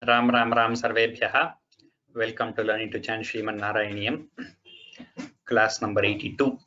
राम राम राम सर्वेभ्यः. Welcome to Learning to Chant Srimad Narayaniyam, class number 82.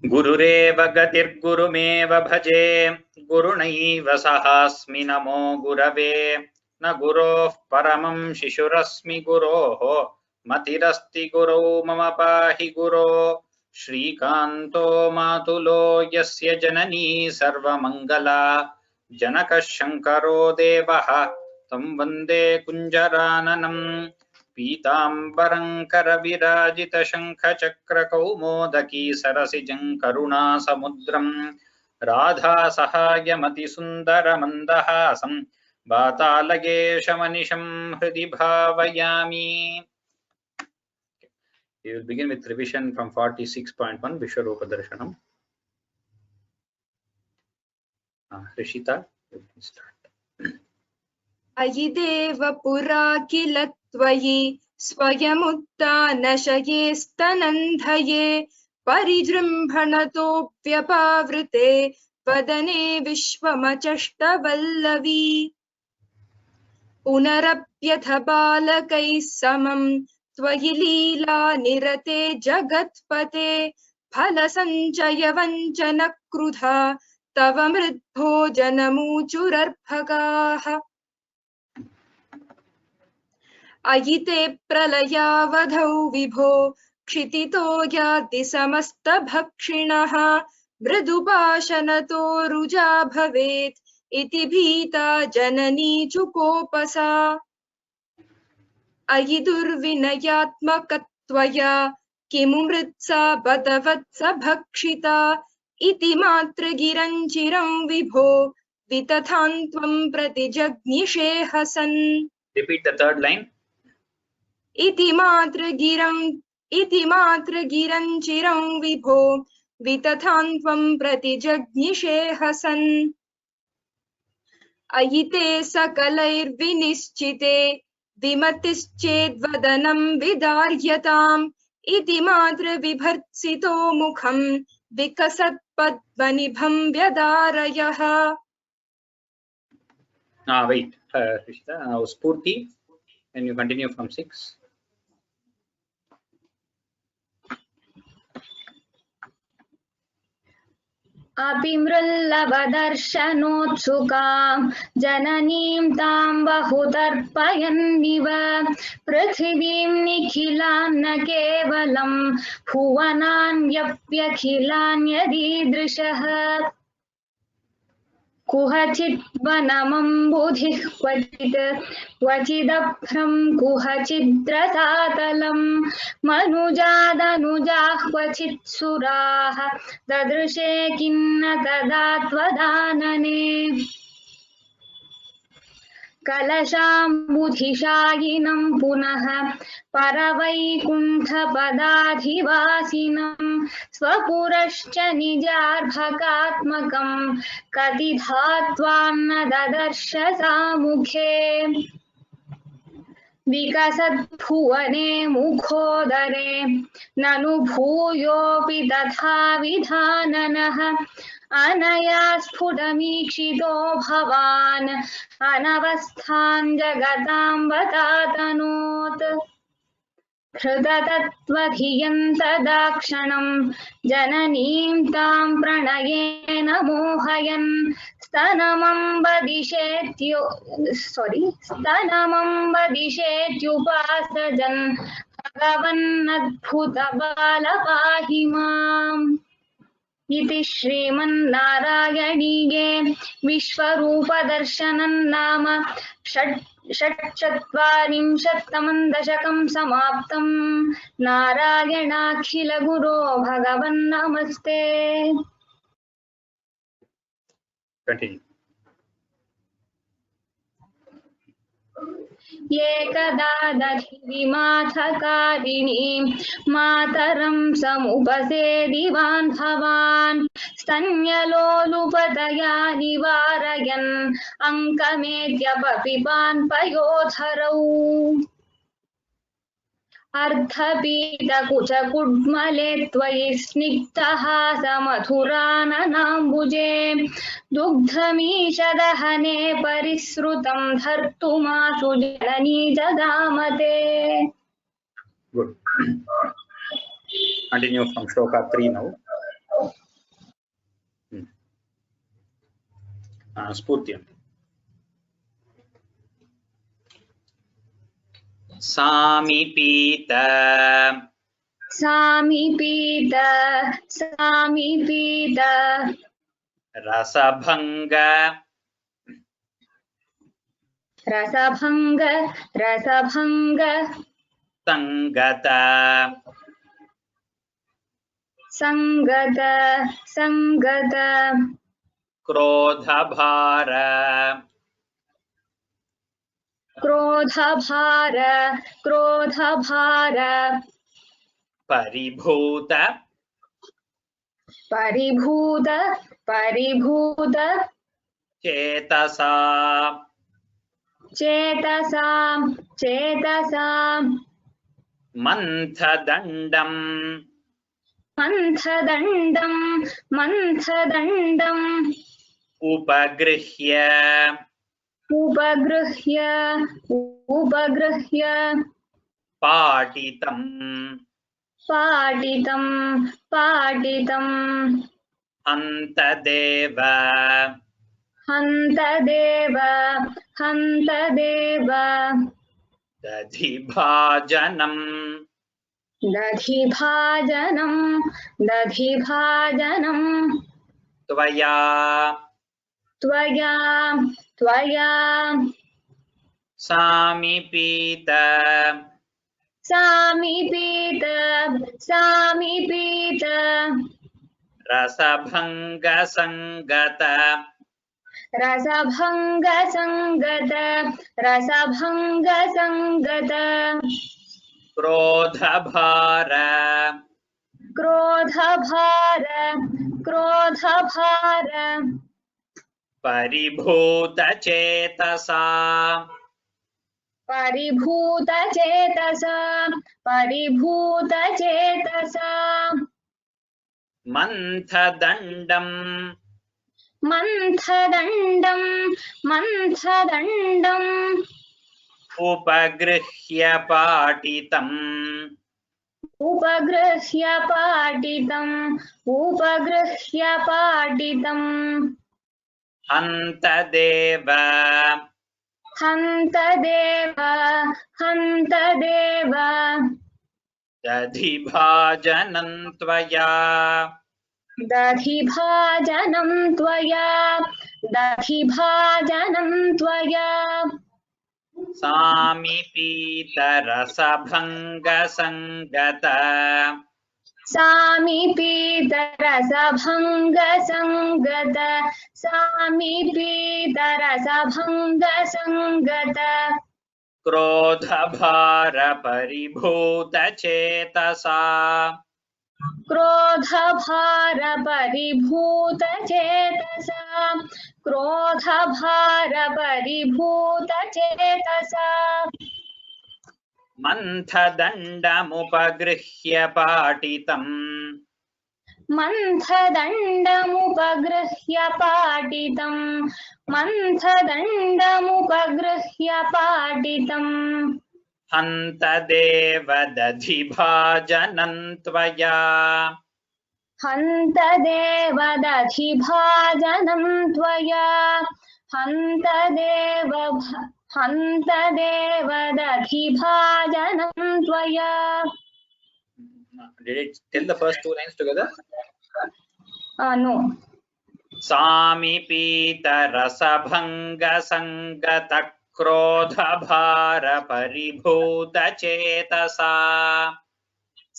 गुरुरेव गतिर्गुरुमेव भजे, गुरुणैव सहास्मि नमो गुरवे. न गुरोः परमं शिशुरस्मि गुरोः, मतिरस्ति गुरौ मम पाहि गुरो. श्रीकान्तो मातुलो यस्य जननी सर्वमङ्गला, जनकः शङ्करो देवः तं वन्दे कुञ्जराननम्. पीताम्बरं करविराजितशङ्खचक्रकौमोदकी सरसिजं करुणासमुद्रं, राधासहायमतिसुन्दरमन्दहासं वातालयेशमनिशं हृदि भावयामि. We will begin with revision from 46.1 Vishwarupa Darshanam. Rishita, you can start. अयि देव पुरा किल त्वयि स्वयमुत्थानशयेस्तनन्धये, परिजृम्भणतोऽप्यपावृते वदने विश्वमचष्टवल्लवी. पुनरप्यथ बालकैः समं त्वयि लीला निरते जगत्पते, फलसञ्चय वञ्चनक्रुधा तव मृद्भोजनमूचुरर्भकाः. अयि ते प्रलयावधौ विभो क्षितितो याति समस्तभक्षिणः, मृदुपाशनतो रुजा भवेत् इति भीता जननी चुकोपसा. अयि दुर्विनयात्मकत्वया किमु मृत्सा बतवत्स भक्षिता, इति मातृगिरञ्चिरं विभो वितथान्त्वं प्रतिजज्ञिषे हसन्. Repeat the third line. इति मातृगिरञ्चिरं विभो वितथान्त्वं प्रतिजज्ञिषे हसन्. अयि ते सकलैर्विनिश्चिते विमतिश्चेद्वदनं विदार्यताम्, इति मातृविभर्त्सितो मुखं विकसत्पद्मनिभं व्यदारयः. Wait, Rishita. Now Spurti, and you continue from 6. अपिमृल्लवदर्शनोत्सुकां जननीं तां बहुतर्पयन्निव, पृथिवीं निखिलान् न केवलं भुवनान्यप्यखिलान्यदीदृशः. कुहचित् वनमम्बुधिः क्वचिदभ्रं कुहचिद्रसातलं, मनुजादनुजाः क्वचित् सुराः ददृशे किन्न तदा त्वदानने. कलशाम्बुधिशायिनं पुनः परवैकुण्ठपदाधिवासिनं, स्वपुरश्च निजार्भकात्मकं कतिधा त्वान्न ददर्श सामुखे. विकसद्भुवने मुखोदरे ननु भूयोऽपि तथा विधाननः, अनया स्फुटमीक्षितो भवान् अनवस्थां जगतां वतातनोत्. हृदतत्त्वधियन्तदाक्षणं जननीं तां प्रणयेन मोहयन्, स्तनमं भगवन्नद्भुतबाल पाहि माम्. इति श्रीमन्नारायणीये विश्वरूपदर्शनं नाम षट्चत्वारिंशत्तमं दशकं समाप्तं. नारायणाखिल गुरो भगवन्नमस्ते. Continue. एकदा दधिविमाथकारिणीं मातरं समुपसेदिवान् भवान्, स्तन्यलोलुपतया निवारयन् अङ्कमेद्यपपिपान् पयोधरौ. अर्धपीतकुचकुड्मले त्वयि स्निग्धः समधुराननाम्बुजे दुग्धमीशदहने परिसृतं धर्तुमाशु जननी जगामते. Good. Continue from shloka 3 now. Spurtyam. Samipita Rasabhanga Sangata Krodhabhara Paribhuta Chetasam Manthadandam Upagruhya Patitam Hantadeva Dadhibhajanam Tvaya Samipita Rasabhanga Sangata Krodhabhara Paribhuta Chetasa Manthadandam Upagruhya Patitam Hantadeva Dadhibhajanam Tvaya Samipita Rasabhanga Sangata Krodhabhara Paribhuta Chetasa Manthadandamupagruhya Patitam Hantadeva Dadhibhajanam Tvaya Did it tell the first two lines together? No. Samipita Rasabhanga Sangata Krodhabhara Paribhuta Chetasa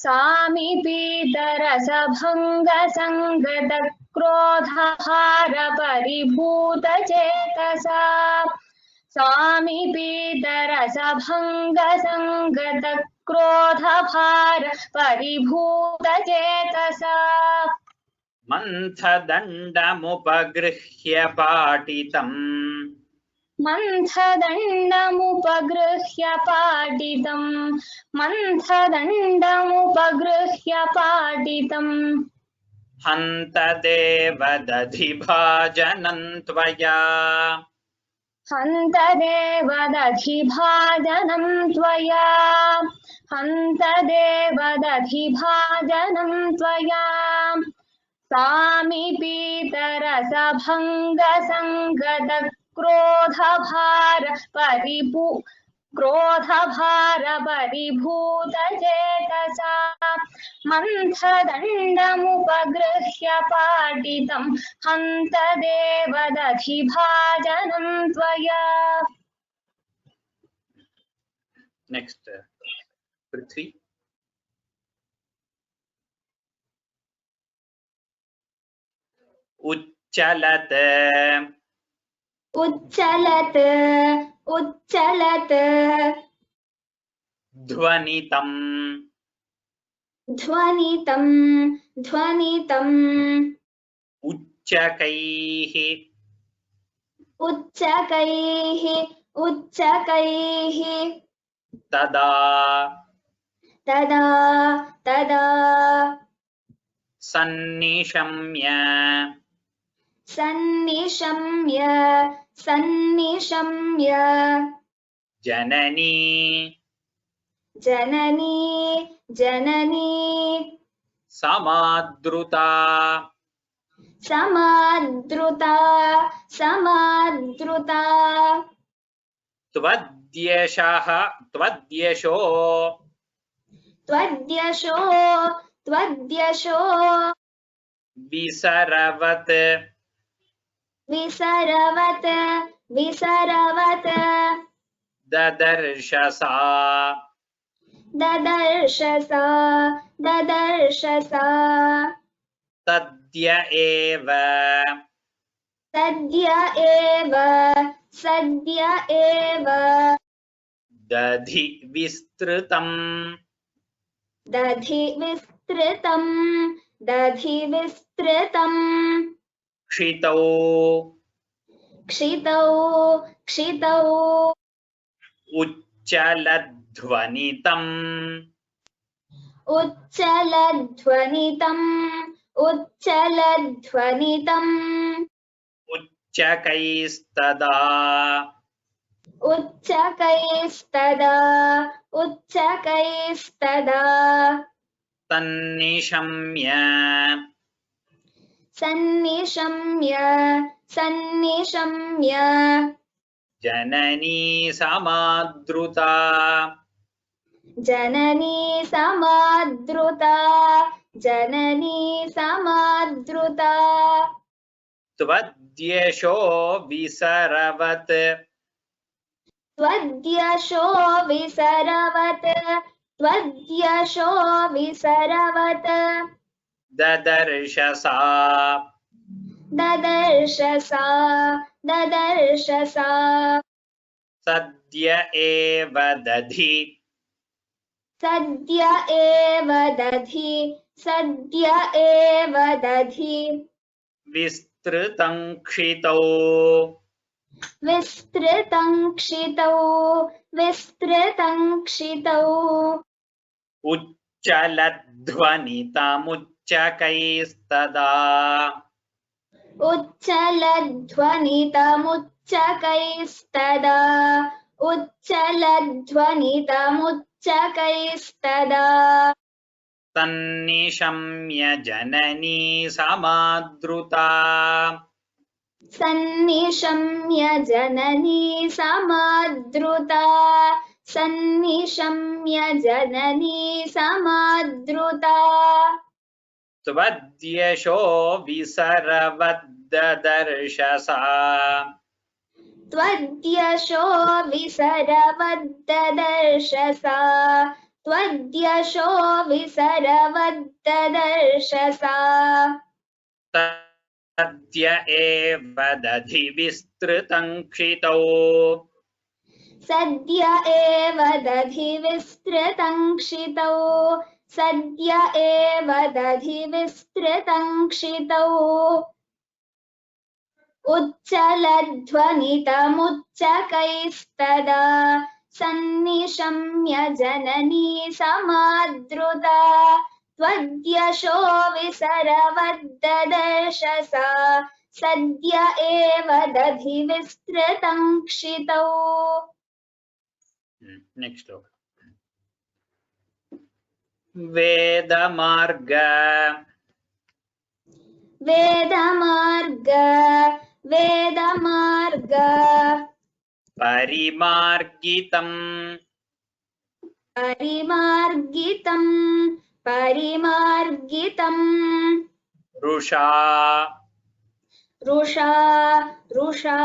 Samipita-rasabhanga sangata krodhabhara paribhuta cetasa. Samipita-rasabhanga sangata krodhabhara paribhuta cetasa. Manthadandamupagruhya Patitam मन्थदण्डमुपगृह्य पाटितम् मन्थदण्डमुपगृह्य पाटितम् हन्त देवदधिभाजनं त्वया हन्त देवदधिभाजनं त्वया हन्त देवदधिभाजनं त्वया सामिपीतरसभङ्गसङ्गतक्रोधभार परिभूतचेतसा मन्थदण्डमुपगृह्य पाटितं हन्त देवदधिभाजनं त्वया। Next पृथ्वी उच्चलत उच्चलत उच्चलत ध्वनितं ध्वनितं ध्वनितं उच्चकैः उच्चकैः उच्चकैः तदा तदा तदा सन्निशम्य सन्निशम्य सन्निशम्य जननी जननी जननी समाद्रुता समाद्रुता समाद्रुता त्वद्यशः त्वद्यशो त्वद्यशो त्वद्यशो विसरवत् विसरवत विसरवत ददर्शसा ददर्शसा ददर्शसा तद्य एव सद्य एव सद्य एव दधि विस्तृतम् दधि विस्तृतं दधि विस्तृतं क्षितौ क्षितौ क्षितौ उच्चलध्वनितम् उच्चलध्वनितम् उच्चलध्वनितम् उच्चकैस्तदा उच्चकैस्तदा उच्चकैस्तदा तन्निशम्य सन्निशम्य सन्निशम्य जननी समाद्रुता जननी समाद्रुता जननी समाद्रुता त्वद्यशो विसरवत् त्वद्यशो विसरवत त्वद्यशो विसरवत ददर्शसा ददर्शसा ददर्शसा सद्य एव दधि सद्य एव दधि सद्य एव दधि विस्तृतं क्षितौ विस्तृतं क्षितौ विस्तृतं क्षितौ उच्चलध्वनितमुच्चकैस्तदा उच्चलध्वनितमुच्चकैस्तदा उच्चलध्वनितमुच्चकैस्तदा तन्निशम्य जननी समाद्रुता सन्निशम्य जननी समाद्रुता सन्निशम्य जननी समाद्रुता त्वद्यशो विसरवद्ददर्शसा त्वद्यशो विसरवद्ददर्शसा त्वद्यशो विसरवद्ददर्शसा तद्य एव दधि विस्तृतं क्षितौ सद्य एव दधि विस्तृतं क्षितौ सद्य एव दधि विस्तृतं क्षितौ उच्चलध्वनितमुच्चकैस्तदा सन्निशम्य जननी समादृता त्वद्यशो विसरवद्ददर्श सा सद्य एव दधिविस्तृतं क्षितौ। नेक्स्ट श्लोक। वेदमार्ग वेदमार्ग वेदमार्ग परिमार्गितम् परिमार्गितं परिमार्गितं रुषा रुषा रुषा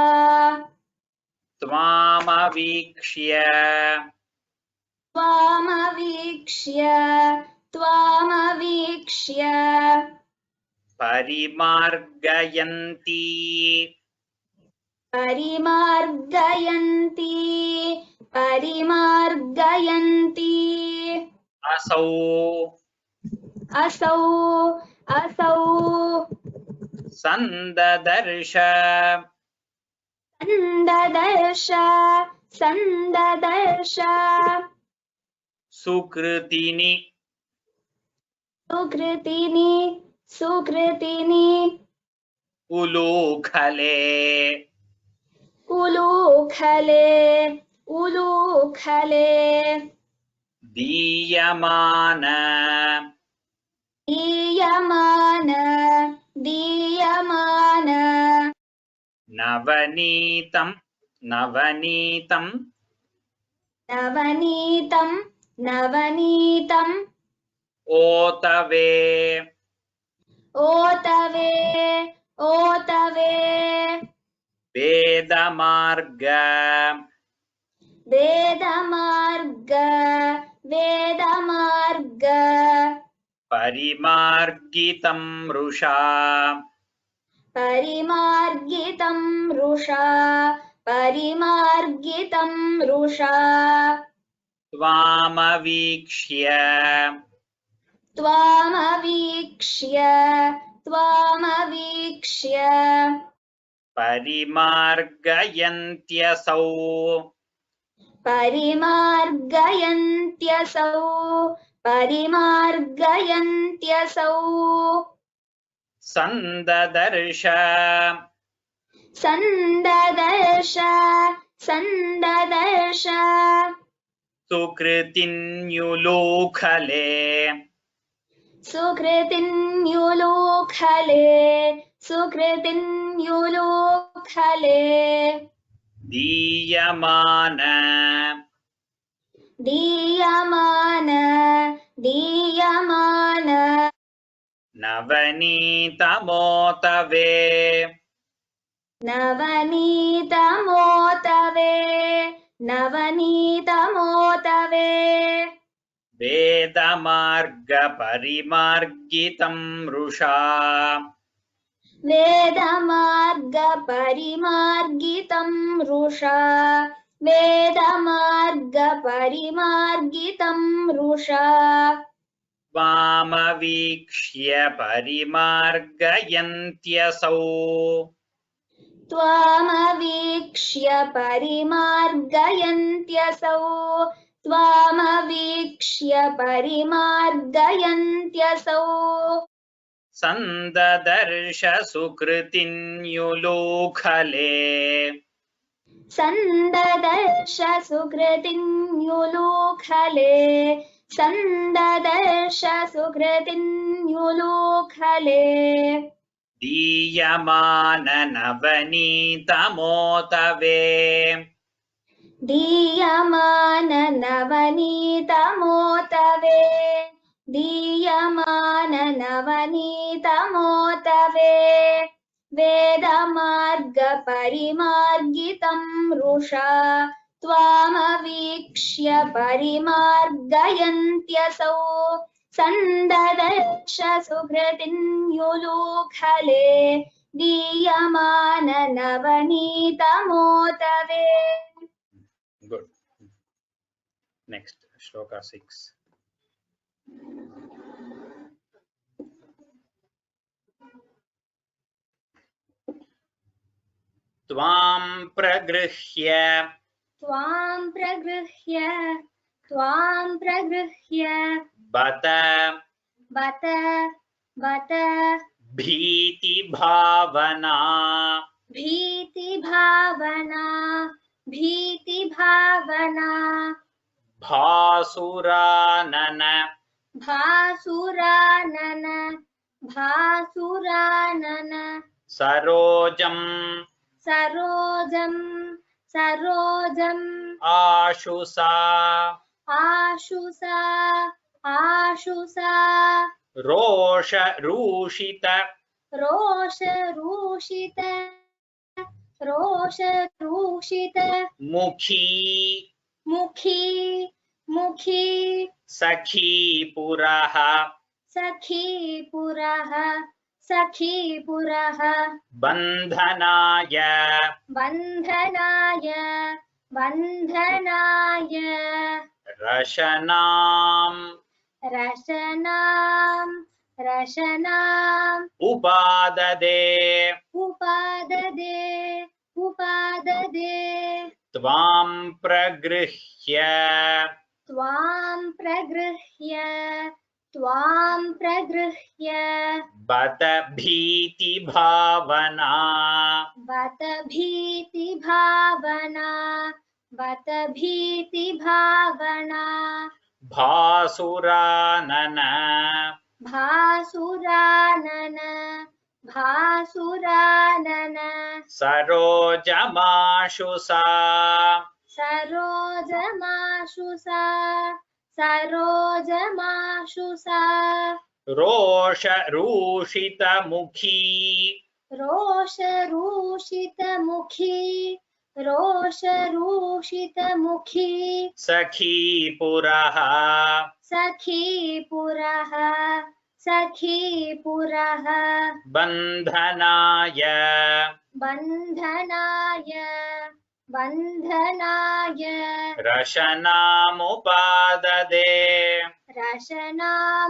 त्वामवीक्ष्य त्वामवीक्ष्य त्वामवीक्ष्य परिमार्गयन्ती परिमार्गयन्ती परिमार्गयन्ती असौ असौ असौ सन्ददर्श सन्ददर्श सन्ददर्श सुकृतिनि सुकृतिनि सुकृतिनि उलूखले उलूखले उलूखले दीयमान दीयमान दीयमान नवनीतं नवनीतं नवनीतं नवनीतं ओतवे ओतवे ओतवे वेदमार्ग वेदमार्ग वेदमार्ग परिमार्गितं Rusha परिमार्गितं Rusha परिमार्गितं Rusha त्वामवीक्ष्य त्वामवीक्ष्य त्वामवीक्ष्य परिमार्गयन्त्यसौ परिमार्गयन्त्यसौ परिमार्गयन्त्यसौ सन्ददर्श सन्ददर्श सन्ददर्श सुकृतिन्युलूखले सुकृतिन्युलूखले सुकृतिन्युलूखले दीयमान दीयमान दीयमान नवनीतमोतवे नवनीतमोतवे नवनीतमोतवे वेदमार्गपरिमार्गितं Rusha वेदमार्गपरिमार्गितं Rusha वेदमार्गपरिमार्गितं Rusha त्वामवीक्ष्य परिमार्गयन्त्यसौ त्वामवीक्ष्य परिमार्गयन्त्यसौ त्वामवीक्ष्य परिमार्गयन्त्यसौ सन्ददर्श सुकृतिन्युलूखले सन्ददर्श सुकृतिन्युलूखले सन्ददर्श सुकृतिन्युलूखले दीयमान नवनीतमोतवे दीयमान नवनीतमोतवे दीयमान नवनीतमोतवे वेदमार्गपरिमार्गितं Rusha त्वामवीक्ष्य परिमार्गयन्त्यसौ सन्ददर्श सुकृतिन्युलूखले दीयमान नवनीतमोतवे। Good. Next, shloka 6. त्वां प्रगृह्य बत बत भीतिभावना भीतिभावना भासुरानन भासुरानन सरोजं सरोजम् आशुषा आशुषा रोषरूषित रोषरूषित मुखी मुखी सखीपुरः सखीपुरः बन्धनाय बन्धनाय रशनाम् रशनाम् उपाददे उपाददे त्वां प्रगृह्य बत भीतिभावना बत भीतिभावना भासुरानन भासुरानन सरोजमाशुषा सरोजमाशुषा रोषरूषितमुखी रोषरूषितमुखी सखीपुरः सखीपुरः बन्धनाय रशनामुपाददे रशनामुपाददे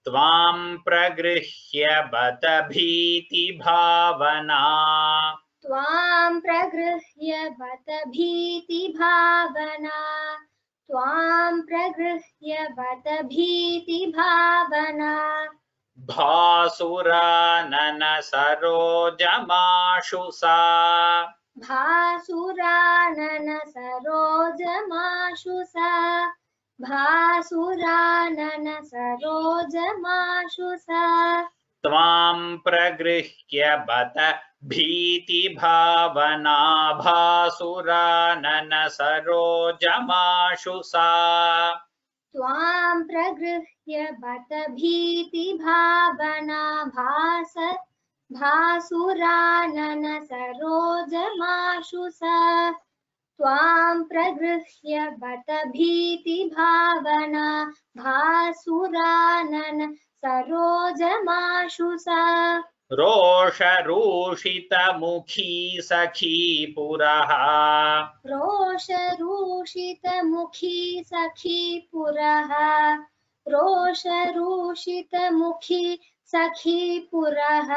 त्वां प्रगृह्य बत भीतिभावना भासुरानन सरोजमाशुषा त्वां प्रगृह्य बत भीतिभावना भासुरानन सरोजमाशुषा त्वां प्रगृह्य बत भीतिभावना भासुरानन सरोजमाशुषा त्वां प्रगृह्य बत भीतिभावना भासुरानन सरोजमाशुषा रोषरूषितमुखी सखीपुरः रोषरूषितमुखी सखीपुरः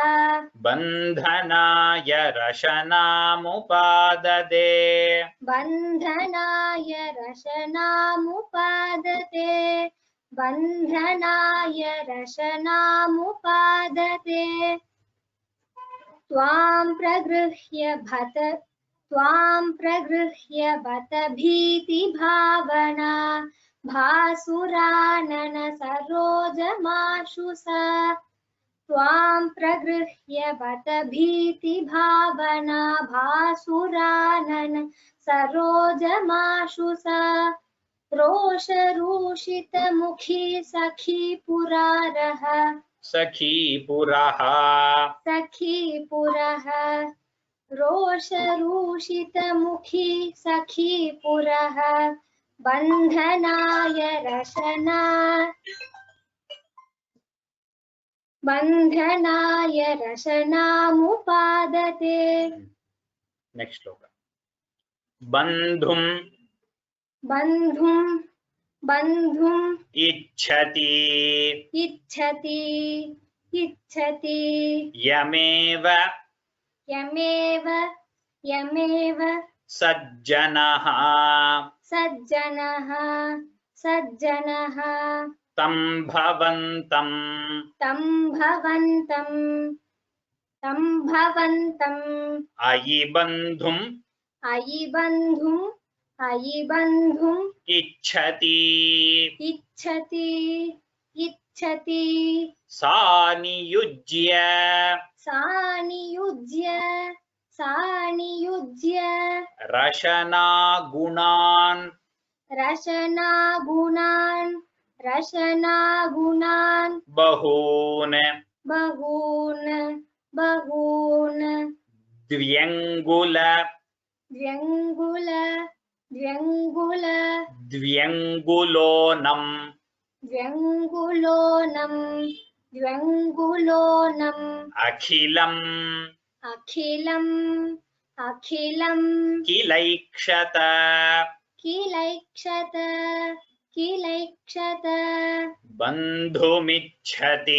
बन्धनाय रशनामुपाददे त्वां प्रगृह्य बत भीतिभावना भासुरानन सरोजमाशुषा त्वां प्रगृह्य बत भीतिभावना भासुरानन सरोजमाशुषा रोषरूषितमुखी सखीपुरः रोषरूषितमुखी सखीपुरः बन्धनाय रशनामुपादते नेक्स्ट श्लोक बन्धुम् बन्धुम् इच्छति इच्छति यमेव यमेव यमेव सज्जनः सज्जनः सज्जनः तं भवन्तं तं भवन्तम् अयि बन्धुम् अयि बन्धुम् इच्छति इच्छति इच्छति सा नियुज्य सा नियुज्य रशनागुणान् रशनागुणान् बहून् बहून् द्व्यङ्गुल द्व्यङ्गुलोनम् अखिलम् अखिलं किलैक्षत किलैक्षत बन्धुमिच्छति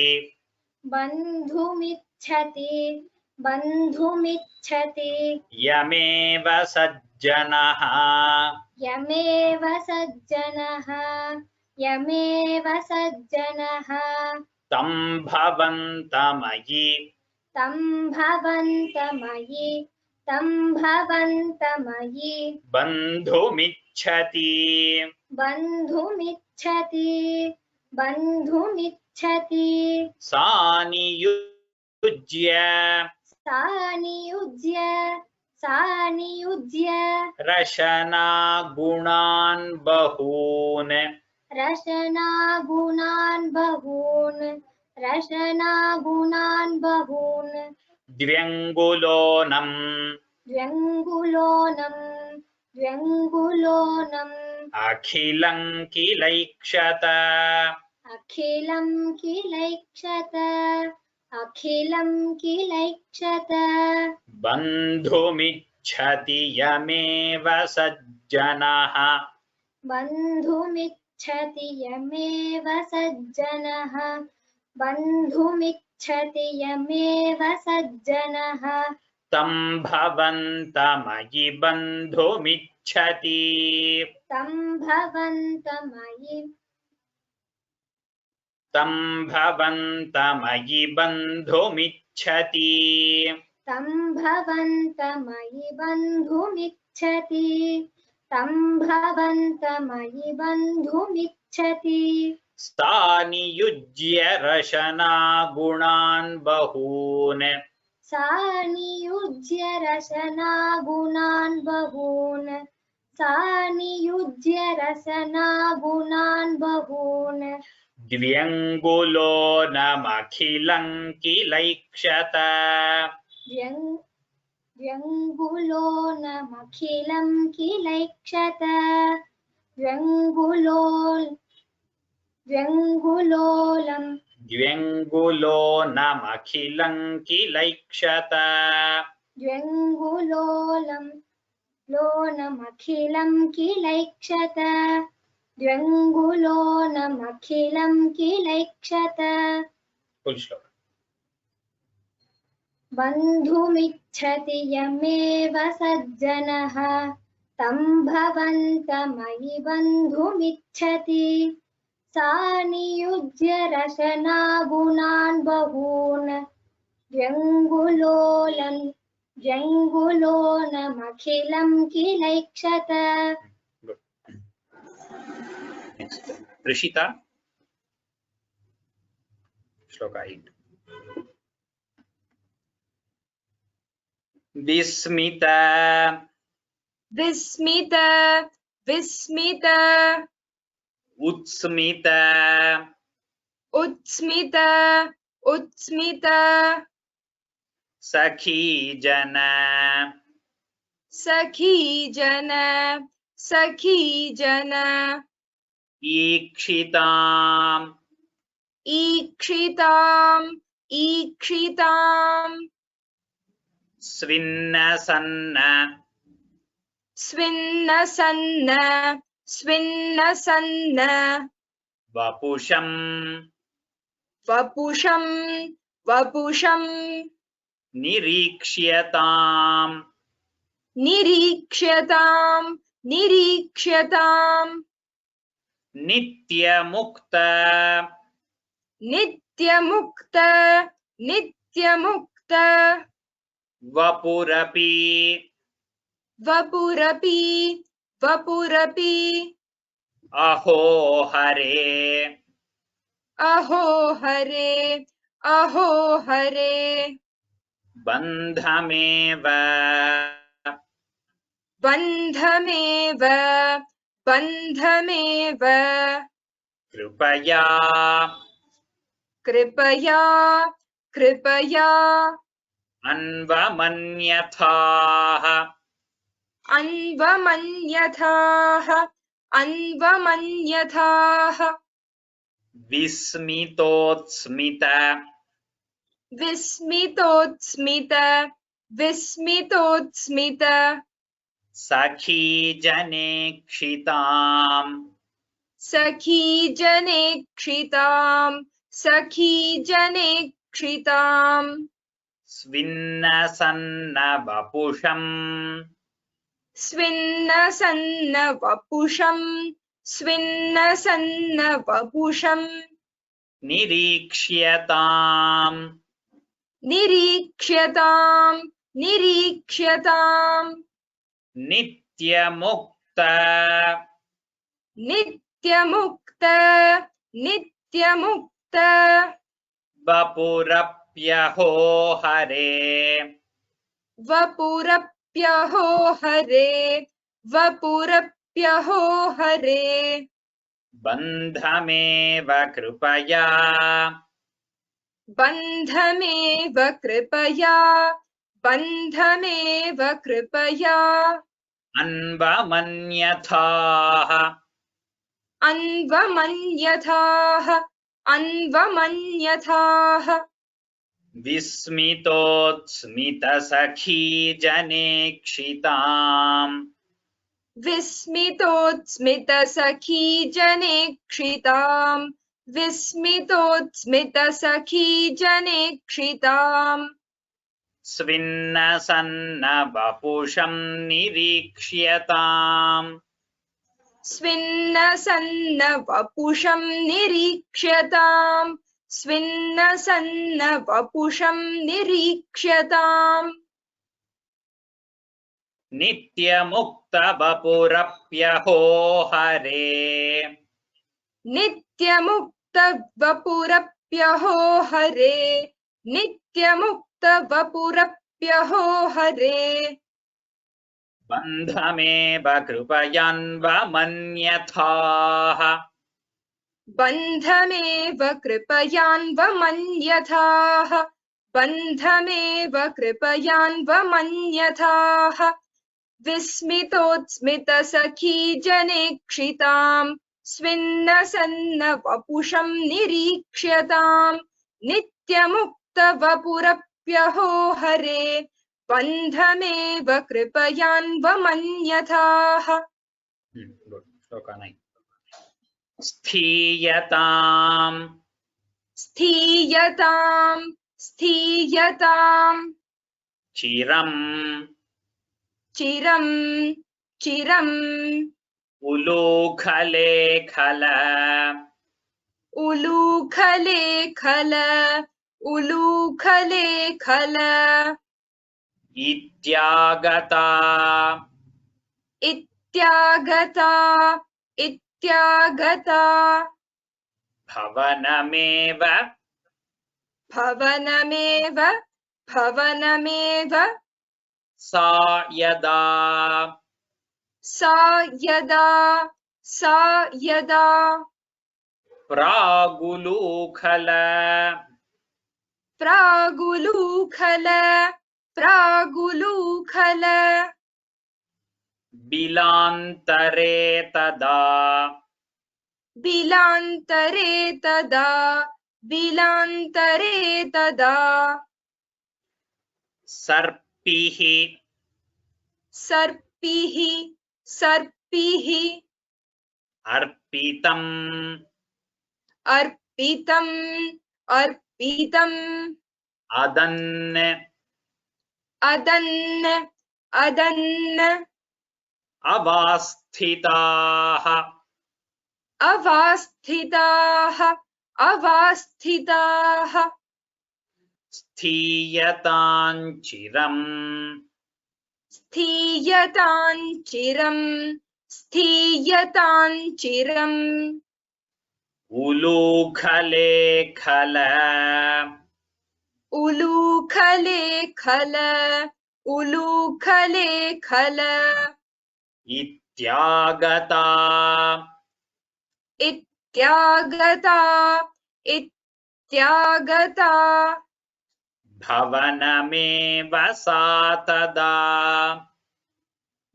बन्धुमिच्छति यमेव सज्जनः यमेव सज्जनः तं भवन्तमयि बन्धुमिच्छति बन्धुमिच्छति सा नियुज्य सा नियुज्य रशनागुणान् बहून् रशनागुणान् बहून् द्व्यङ्गुलोनम् द्व्यङ्गुलोनम् अखिलं किलैक्षत अखिलं किलैक्षत बन्धुमिच्छति यमेव सज्जनः बन्धुमिच्छति यमेव सज्जनः तं भवन्तमयि बन्धुमिच्छति तं भवन्तमयि बन्धुमिच्छति सा नियुज्य रशनागुणान् बहून् द्व्यङ्गुलोनमखिलं किलैक्षत व्यङ्गुलोनमखिलं किलैक्षत द्व्यङ्गुलोनमखिलं किलैक्षत द्व्यङ्गुलोनमखिलं किलैक्षत फुल श्लोक बन्धुमिच्छति यमेव सज्जनः तं भवन्तमयि बन्धुमिच्छति सा नियुज्य रशनागुणान् बहून् व्यङ्गुलोनमखिलं किलैक्षत ऋषिता श्लोक 8 विस्मित उत्स्मित सखीजन ईक्षिताम् स्विन्नसन्न वपुषम् वपुषं निरीक्ष्यताम् निरीक्ष्यतां निरीक्ष्यतां नित्यमुक्त नित्यमुक्त नित्यमुक्त वपुरपि वपुरपि वपुरपि अहो हरे अहो हरे अहो हरे बन्धमेव बन्धमेव बन्धमेव कृपया कृपया कृपया अन्वमन्यथाः अन्वमन्यथाः अन्वमन्यथाः विस्मितोत्स्मित विस्मितोत्स्मित विस्मितोत्स्मित सखीजनेक्षिताम् सखीजनेक्षितां सखीजनेक्षितां स्विन्नसन्नवपुषम् स्विन्नसन्नवपुषं स्विन्नसन्नवपुषं निरीक्ष्यताम् निरीक्ष्यतां निरीक्ष्यतां नित्यमुक्त नित्यमुक्त नित्यमुक्त वपुरप्यहो हरे वपुरप्यहो हरे वपुरप्यहो हरे बन्धमेव कृपया बन्धमेव कृपया बन्धमेव कृपया अन्वमन्यथाः अन्वमन्यथाः अन्वमन्यथाः विस्मितोत्स्मितसखीजनेक्षिताम् विस्मितोत्स्मितसखीजनेक्षितां विस्मितोत्स्मितसखीजनेक्षितां स्विन्नसन्नवपुषं निरीक्ष्यताम् स्विन्नसन्नवपुषं निरीक्ष्यतां स्विन्नसन्नवपुषं निरीक्ष्यताम् नित्यमुक्तवपुरप्यहो हरे नित्यमुक्तवपुरप्यहो हरे नित्यमुक्तवपुरप्यहो हरे बन्धमेव कृपयान्वमन्यथाः बन्धमेव कृपयान्वमन्यथाः बन्धमेव कृपयान्वमन्यथाः विस्मितोत्स्मितसखीजनेक्षितां स्विन्नसन्नवपुषं निरीक्ष्यतां नित्यमुक्तवपुरप्यहो हरे बन्धमेव कृपयान्वमन्यथाः श्लोका 9 स्थीयताम् स्थीयतां स्थीयतां चिरम् चिरं चिरम् उलूखलेखल उलूखलेखल उलूखलेखल इत्यागता इत्यागता इत्यागता भवनमेव भवनमेव भवनमेव सा यदा सा यदा सा यदा प्रागुलूखल प्रागुलूखल प्रागुलूखल बिलान्तरे तदा बिलान्तरे तदा बिलान्तरे तदा सर्पिः सर्पिः सर्पिः अर्पितम् अर्पितम् अर्पितम् अदन् अदन् अदन् अवस्थिताः अवस्थिताः अवस्थिताः स्थीयताञ्चिरम् स्थीयताञ्चिरम् स्थीयताञ्चिरम् उलूखलेखल उलूखलेखल उलूखलेखल इत्यागता इत्यागता इत्यागता भवनमेव सा तदा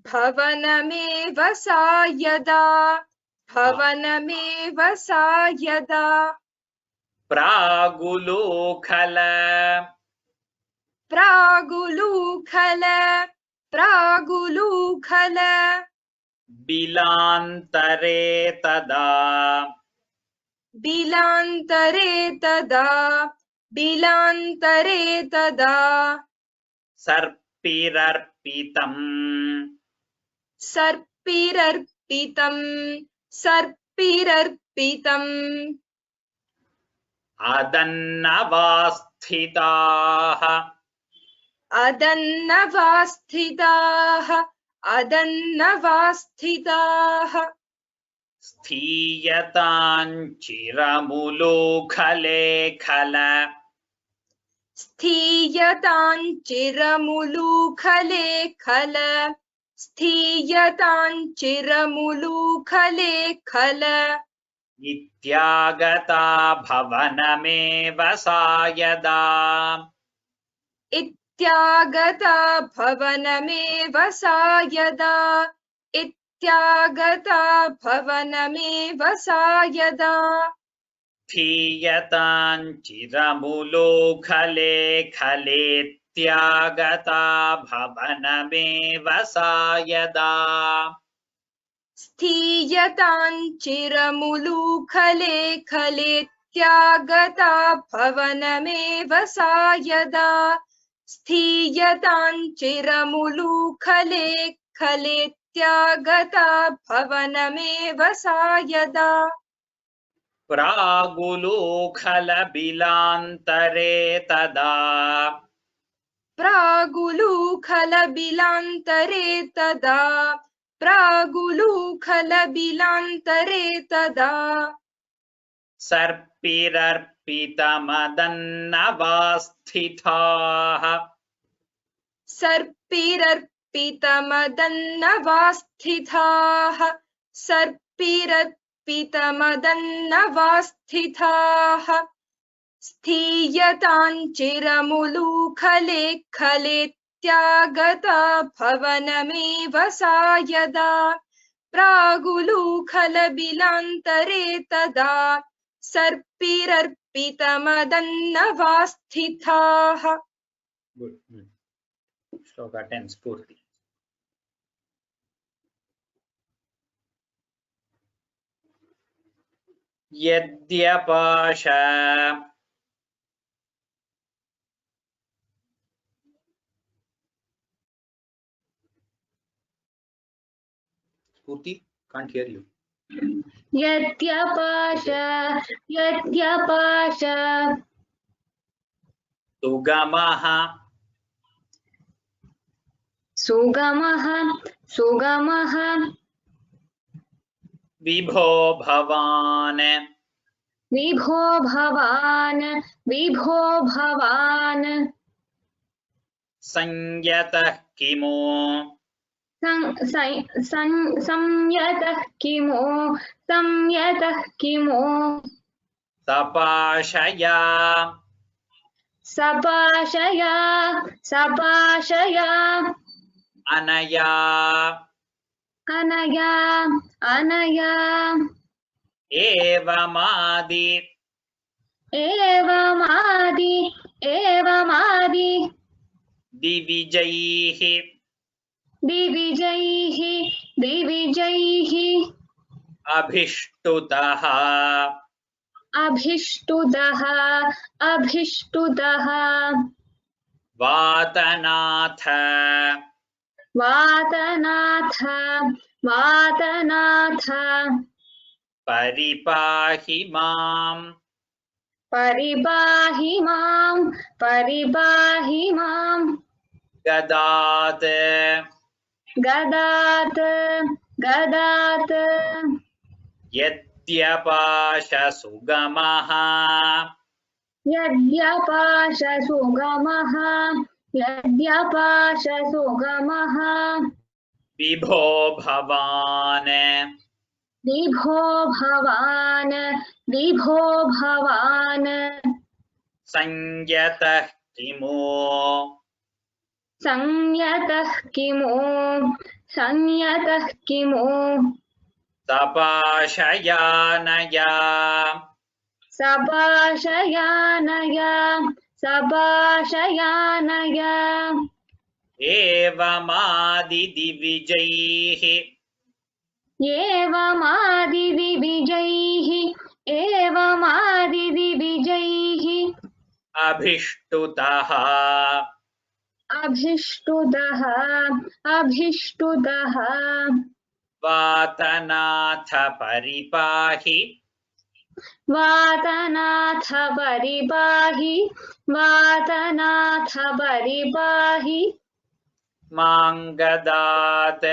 भवनमेव सा यदा भवनमेव सा यदा प्रागुलूखल प्रागुलूखल प्रागुलूखल बिलान्तरे तदा बिलान्तरे तदा बिलान्तरे तदा सर्पिरर्पितम् सर्पिरर्पितम् सर्पिरर्पितम् अदन्नवस्थिताः अदन्नवस्थिताः अदन्नवस्थिताः स्थीयताञ्चिरमुलूखलेखल स्थीयताञ्चिरमुलूखलेखल स्थीयताञ्चिरमुलूखलेखल इत्यागता भवनमेव सा यदा इत्यागता भवनमेव सा यदा इत्यागता भवनमेव सा यदा स्थीयताञ्चिरमुलूखलेखलेत्यागता भवनमेव सा यदा स्थीयताञ्चिरमुलूखलेखलेत्यागता भवनमेव सा यदा स्थीयताञ्चिरमुलूखलेखलेत्यागता भवनमेव सा यदा प्रागुलूखलबिलान्तरे तदा प्रागुलूखलबिलान्तरे तदा प्रागुलूखलबिलान्तरे तदा सर्पिरर्पितमदन्नवस्थिताः सर्पिरर्पितमदन्नवस्थिताः सर्पिरर्पितमदन्नवस्थिताः स्थीयताञ्चिरमुलूखलेखलेत्यागता भवनमेव सा यदा प्रागुलूखलबिलान्तरे तदा सर्पिरर्पितमदन्नवस्थिताः Good. Shloka 10 Spurti. Yadyapasha Spurti, can't hear you. यद्यपाश यद्यपाश Sugamaha सुगमः सुगमः Vibho Bhavan विभो भवान् Sanyatah Kimo संयतः किमो Sapashaya सपाशया Anaya अनया Evamadi एवमादि दिविजैः दिविजैः अभिष्टुतः अभिष्टुदः अभिष्टुदः वातनाथ वातनाथ वातनाथ परिपाहि माम् परिपाहि माम् गदात् गदात् गदात् यद्यपाशसुगमः यद्यपाशसुगमः यद्यपाशसुगमः विभो भवान् विभो भवान् संयतः किमु संयतः किमु सपाशयानया सपाशयानया एवमादिदिविजैः एवमादिदिविजैः अभिष्टुतः अभिष्टुदः वातनाथ परिपाहि वातनाथ परिपाहि मां गदात्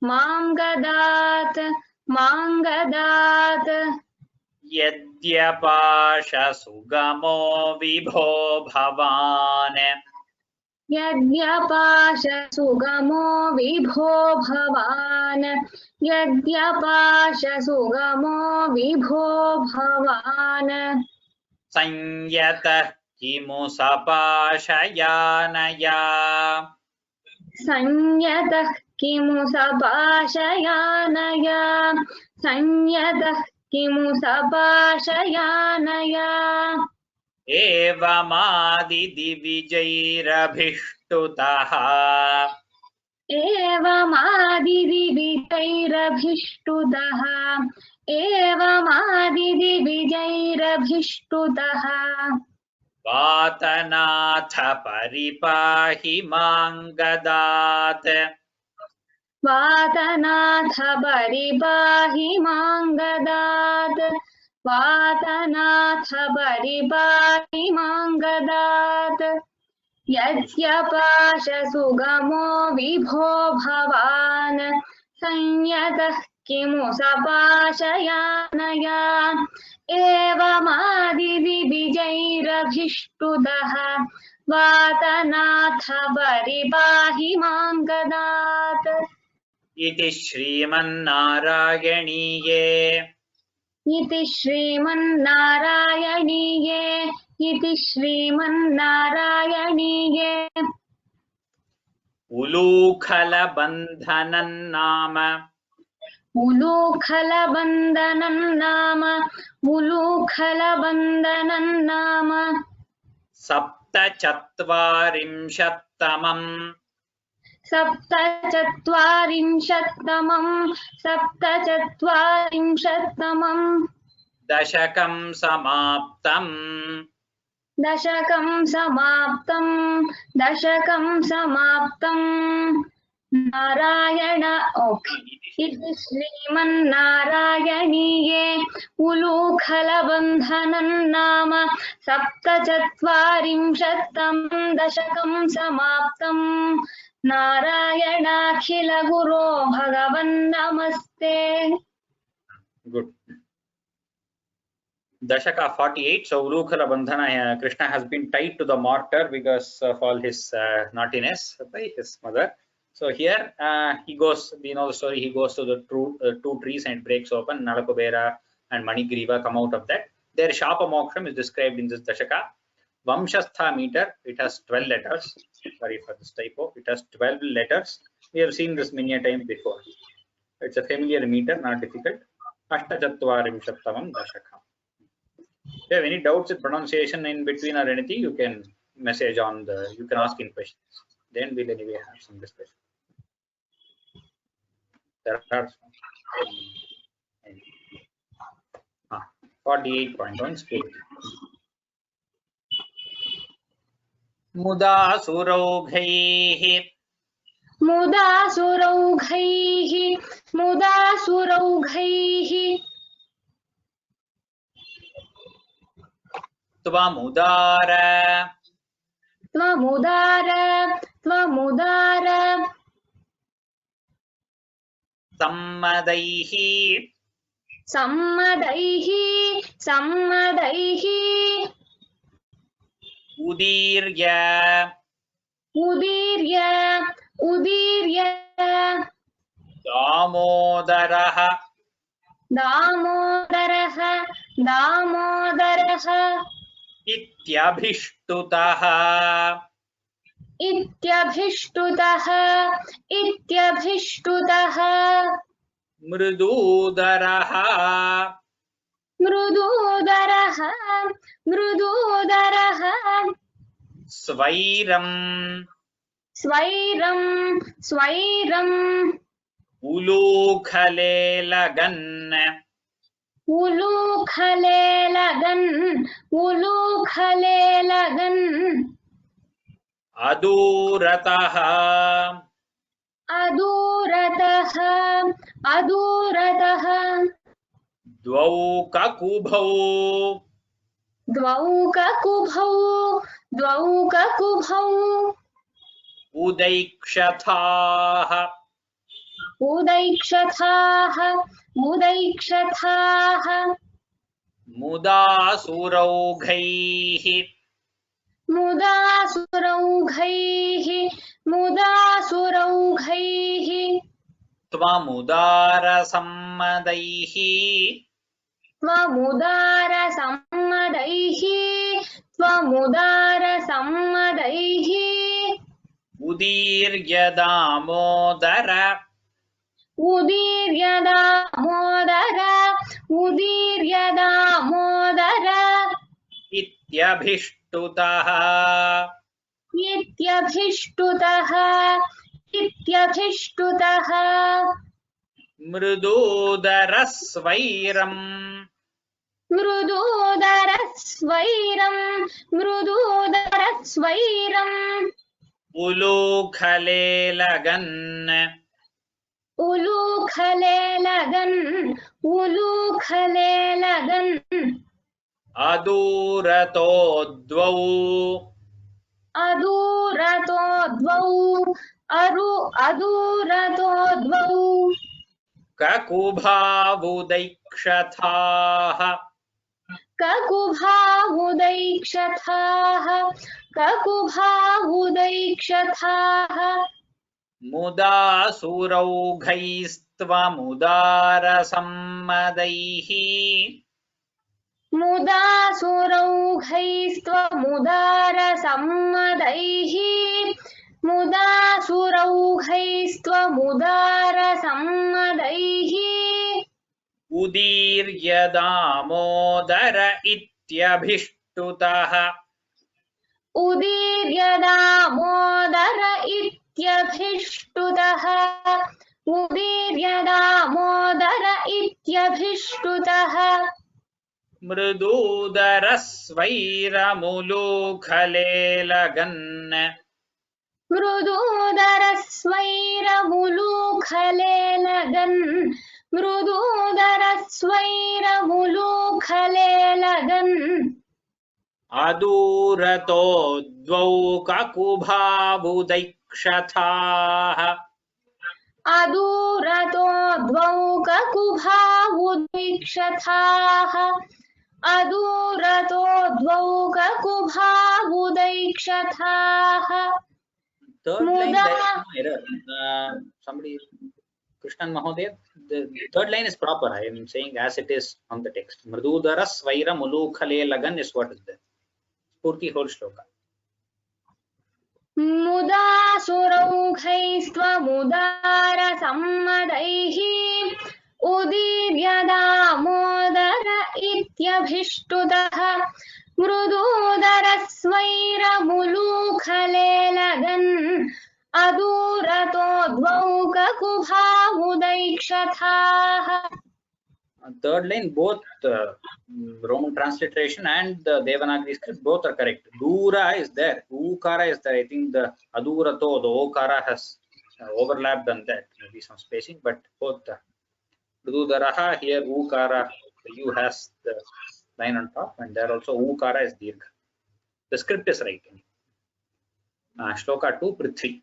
मां गदात् यद्यपाशसुगमो विभो भवान् यद्यपाशसुगमो विभो भवान् यद्यपाशसुगमो विभो भवान् संयतः किमु सपाशयानया संयतः किमु सपाशयानया संयतः किमु सपाशयानया एवमादिदिविजैरभिष्टुतः एवमादिदिविजैरभिष्टुतः वातनाथ परिपाहि मां गदात् वातनाथ परिपाहि मां गदात् वातनाथ परिपाहि मां गदात् यद्यपाशसुगमो विभो भवान् संयतः किमु सपाशयानया एवमादिदिविजैरभिष्टुदः वातनाथ परिपाहि मां गदात् इति श्रीमन्नारायणीये इति श्रीमन्नारायणीये उलूखलबन्धनं नाम उलूखलबन्धनं नाम सप्तचत्वारिंशत्तमम् सप्तचत्वारिंशत्तमं दशकं समाप्तम् दशकं समाप्तम् नारायण इति श्रीमन्नारायणीये उलूखलबन्धनं नाम सप्तचत्वारिंशत्तमं दशकं समाप्तम् नारायणाखिल गुरो भगवन् नमस्ते. Good. Dashaka 48. So Ulukhala Bandhana, Krishna has been tied to the mortar because of all his naughtiness by his mother. So here he goes, we know the story, he goes to the two trees and breaks open. Nalakubera and Manigriva come out of that. Their Shapa Moksham is described in this Dashaka. Vamshastha meter, it has 12 letters. Sorry for this typo. It has 12 letters. We have seen this many a time before. It's a familiar meter, not difficult. Ashtachatvarimshattamam Dashaka. If you have any doubts with pronunciation in between or anything, you can message on the, you can ask in questions. Then we'll anyway have some discussion. There are some. 48.1 Spurti. Muda suraughaiः मुदासुरौघैः मुदासुरौघैः त्वमुदार त्वमुदार त्वमुदार सम्मदैः सम्मदैः सम्मदैः उदीर्य उदीर्य उदीर्य दामोदरः दामोदरः दामोदरः इत्यभिष्टुतः इत्यभिष्टुतः इत्यभिष्टुतः मृदूदरः मृदूदरः मृदूदरः स्वैरम् स्वैरं स्वैरम् उलूखलेलगन् उलूखलेलगन् उलूखलेलगन् अदूरतः अदूरतः अदूरतः द्वौ ककुभौ द्वौ ककुभौ द्वौ ककुभौ उदैक्षथाः उदैक्षथाः उदैक्षथाः मुदासुरौघैः मुदासुरौघैः मुदासुरौघैः त्वमुदारसम्मदैः त्वमुदारसम्मदैः त्वमुदारसम्मदैः उदीर्य दामोदर उदीर्य दामोदर उदीर्य दामोदर इत्यभिष्टुतः इत्यभिष्टुतः इत्यभिष्टुतः मृदूदरस्वैरम् मृदूदरस्वैरं मृदूदरस्वैरम् उलूखलेलगन् उलूखलेलगन् उलूखलेलगन् अदूरतो द्वौ अदूरतो द्वौ अदूरतो द्वौ ककुभावुदैक्षथाः ककुभावुदैक्षथाः ककुभावुदैक्षथाः मुदासुरौघैस्त्वमुदारसम्मदैः मुदासुरौघैस्त्वमुदारसम्मदैः मुदासुरौघैस्त्वमुदारसम्मदैः उदीर्य दामोदर इत्यभिष्टुतः उदीर्य दामोदर इत्यभिष्टुतः उदीर्य दामोदर इत्यभिष्टुतः मृदूदरस्वैरमुलूखलेलगन् मृदूदरस्वैरमुलूखलेलगन् मृदूदरस्वैरमुलूखलेलगन् अदूरतो द्वौ ककुभावुदैक्षथाः अदूरतो द्वौ ककुभावुदैक्षथाः अदूरतो द्वौ ककुभावुदैक्षथाः Third line there is no error. Somebody, Krishnan Mahodaya, the third line is proper. I am saying as it is on the text. Mridudara Svaira Mulukhalelagan is what is there. Spurti whole shloka. मुदासुरौघैस्त्वमुदारसम्मदैः उदीर्य Damodar इत्यभिष्टुतः मृदूदरस्वैरमुलूखलेलगन् अदूरतो द्वौ ककुभावुदैक्षथाः. Third line, both Roman transliteration and the Devanagari script, both are correct. Dura is there, Ukara is there. I think the Adurato, the Okara has overlapped on that, maybe some spacing, but both Dudaraha here, Ukara, the U has the line on top, and there also Ukara is Dirgha. The script is right. Shloka 2, Prithvi.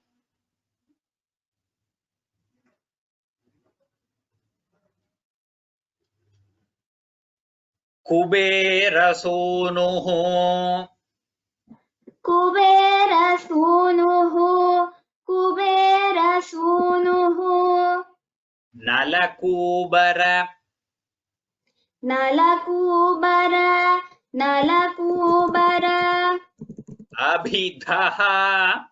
Kuberasunuhu Kuberasunuhu Nalakubara Abhidhaha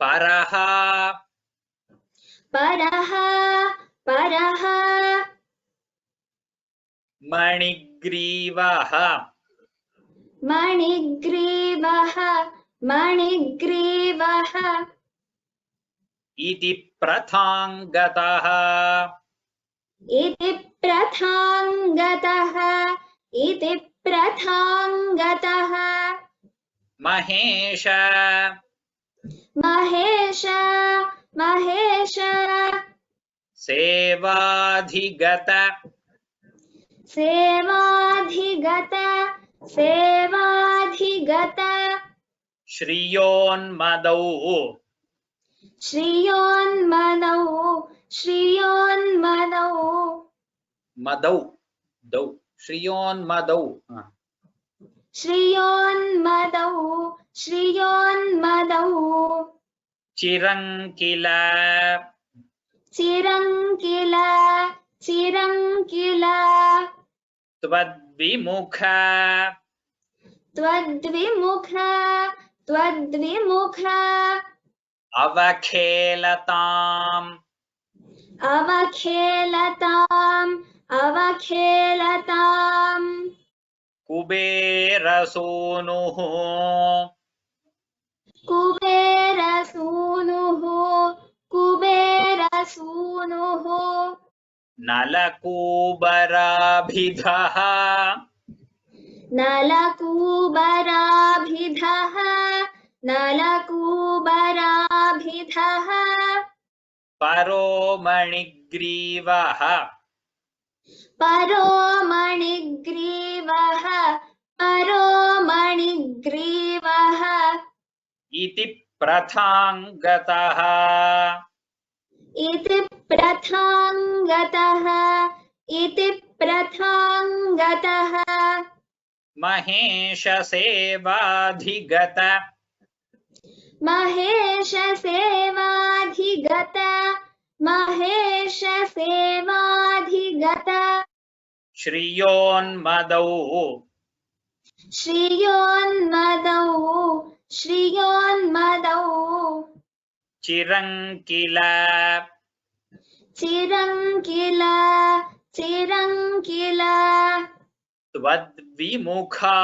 Paraha Manigrivaha Iti Prathangataha Mahesha Sevadhigata Shriyonmadau Madau Dau Shriyonmadau Chirankila Twadvimukha Avakhelatam Kuberasunuhu Nalakubarabhidhaha Paromanigrivah Iti Prathangataha Mahesha Sevadhigata Shriyonmadau Chirankila Twadvimukha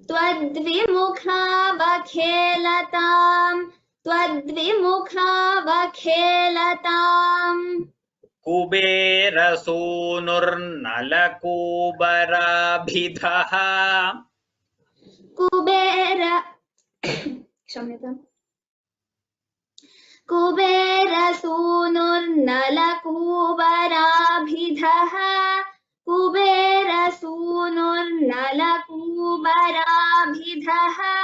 Twadvimukha Kuberasurnalakubarabhidhaha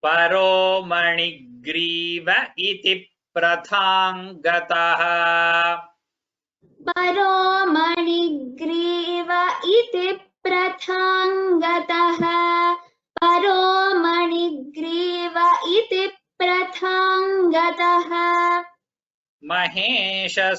Paromanigrīva iti prathangataha Mahesha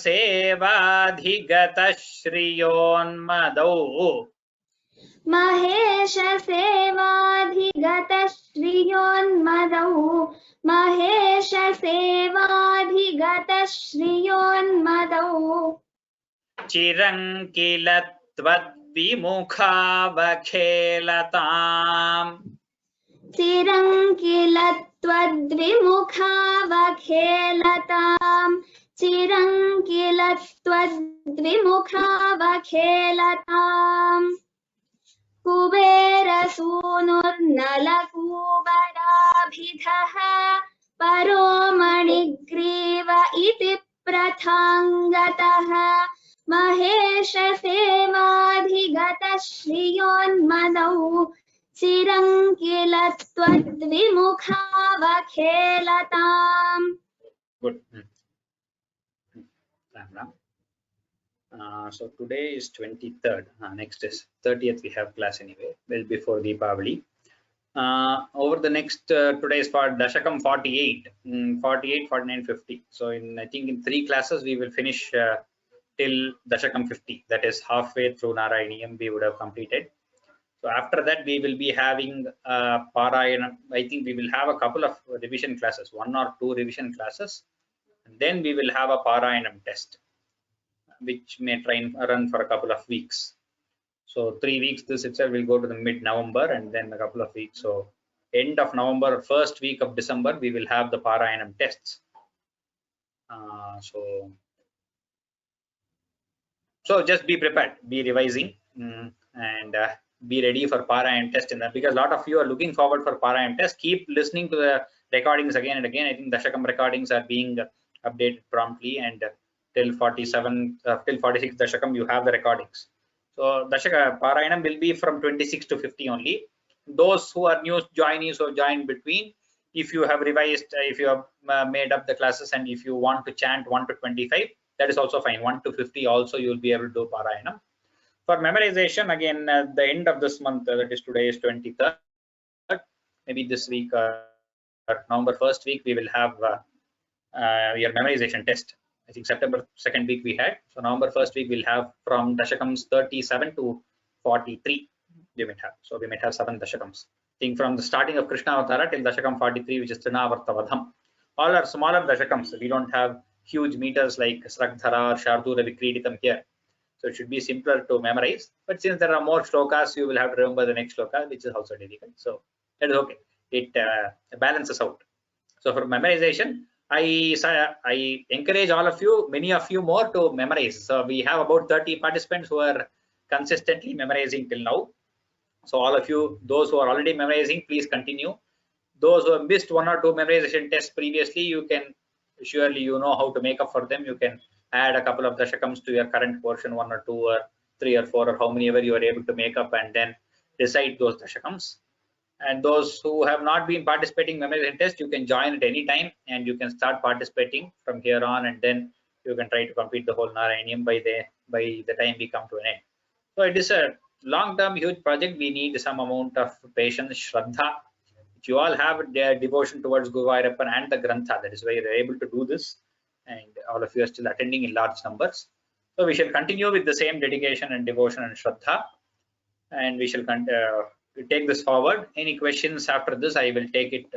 sevadhigata shriyonmadau Chirankilatvad vimukha vakhelatam चिरं किल त्वद्विमुखावखेलताम् चिरं किल त्वद्विमुखावखेलताम् कुबेरसूनुर्नलकूबराभिधः परो मणिग्रीव इति प्रथाङ्गतः महेशसेवाधिगतः श्रियोन्मदौ चिरं किल त्वद्विमुखावखेलताम्. Good. So today is 23rd. Next is 30th. We have class anyway. Well before Deepavali. Over the next today is for Dashakam 48, 48, 49, 50. So I think in 3 classes we will finish till Dashakam 50. That is halfway through Narayaniyam we would have completed. So after that we will be having Parayana. I think we will have a couple of revision classes, 1 or 2 revision classes. And then we will have a Parayanam test, which may try and run for a couple of weeks. So 3 weeks, this itself will go to the mid-November and then a couple of weeks. So end of November, first week of December, we will have the Parayanam tests. So just be prepared, be revising and be ready for Parayanam test. Because a lot of you are looking forward for Parayanam test. Keep listening to the recordings again and again. I think Dashakam recordings are being updated promptly, and till 47, till 46 Dashakam, you have the recordings. So Dashaka Parayanam will be from 26 to 50 only. Those who are new joinees or join between, if you have revised, if you have made up the classes, and if you want to chant 1 to 25, that is also fine. 1 to 50 also you will be able to do Parayanam. For memorization, again, at the end of this month, that is today is 23rd, maybe this week, November 1st week, we will have your memorization test. I think September 2nd week we had. So November 1st week we'll have from Dashakams 37 to 43 we might have. So we might have 7 Dashakams. I think from the starting of Krishna Avatara till Dashakam 43, which is Trinavartavadham. All are smaller Dashakams. We don't have huge meters like Srakdhara or Shardura Vikriditam here. So it should be simpler to memorize. But since there are more shlokas, you will have to remember the next shloka, which is also difficult. So that is okay. It balances out. So for memorization, I encourage all of you, many of you more, to memorize. So we have about 30 participants who are consistently memorizing till now. So all of you, those who are already memorizing, please continue. Those who have missed 1 or 2 memorization tests previously, you can surely, you know how to make up for them. You can add a couple of Dashakams to your current portion, 1 or 2 or 3 or 4 or how many ever you are able to make up, and then recite those Dashakams. And those who have not been participating in memorization test, you can join at any time and you can start participating from here on, and then you can try to complete the whole Narayaniyam by the time we come to an end. So it is a long-term huge project. We need some amount of patience, Shraddha. You all have their devotion towards Guru Vayurappan and the Grantha. That is why you are able to do this, and all of you are still attending in large numbers. So we shall continue with the same dedication and devotion and Shraddha, and we shall take this forward. Any questions after this? I will take it.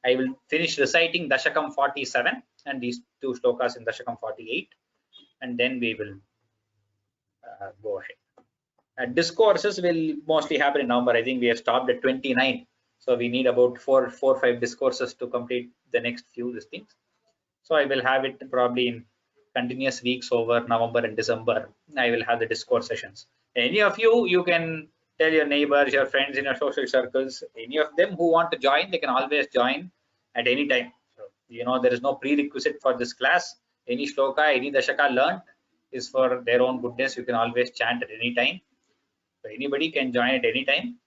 I will finish reciting Dashakam 47 and these 2 shlokas in Dashakam 48, and then we will go ahead. Discourses will mostly happen in November. I think we have stopped at 29, so we need about 4 or 5 discourses to complete the next few things. So I will have it probably in continuous weeks over November and December. I will have the discourse sessions. Any of you, you can tell your neighbors, your friends in your social circles, any of them who want to join, they can always join at any time. So, you know, there is no prerequisite for this class. Any shloka, any dashaka learned is for their own goodness. You can always chant at any time. So anybody can join at any time.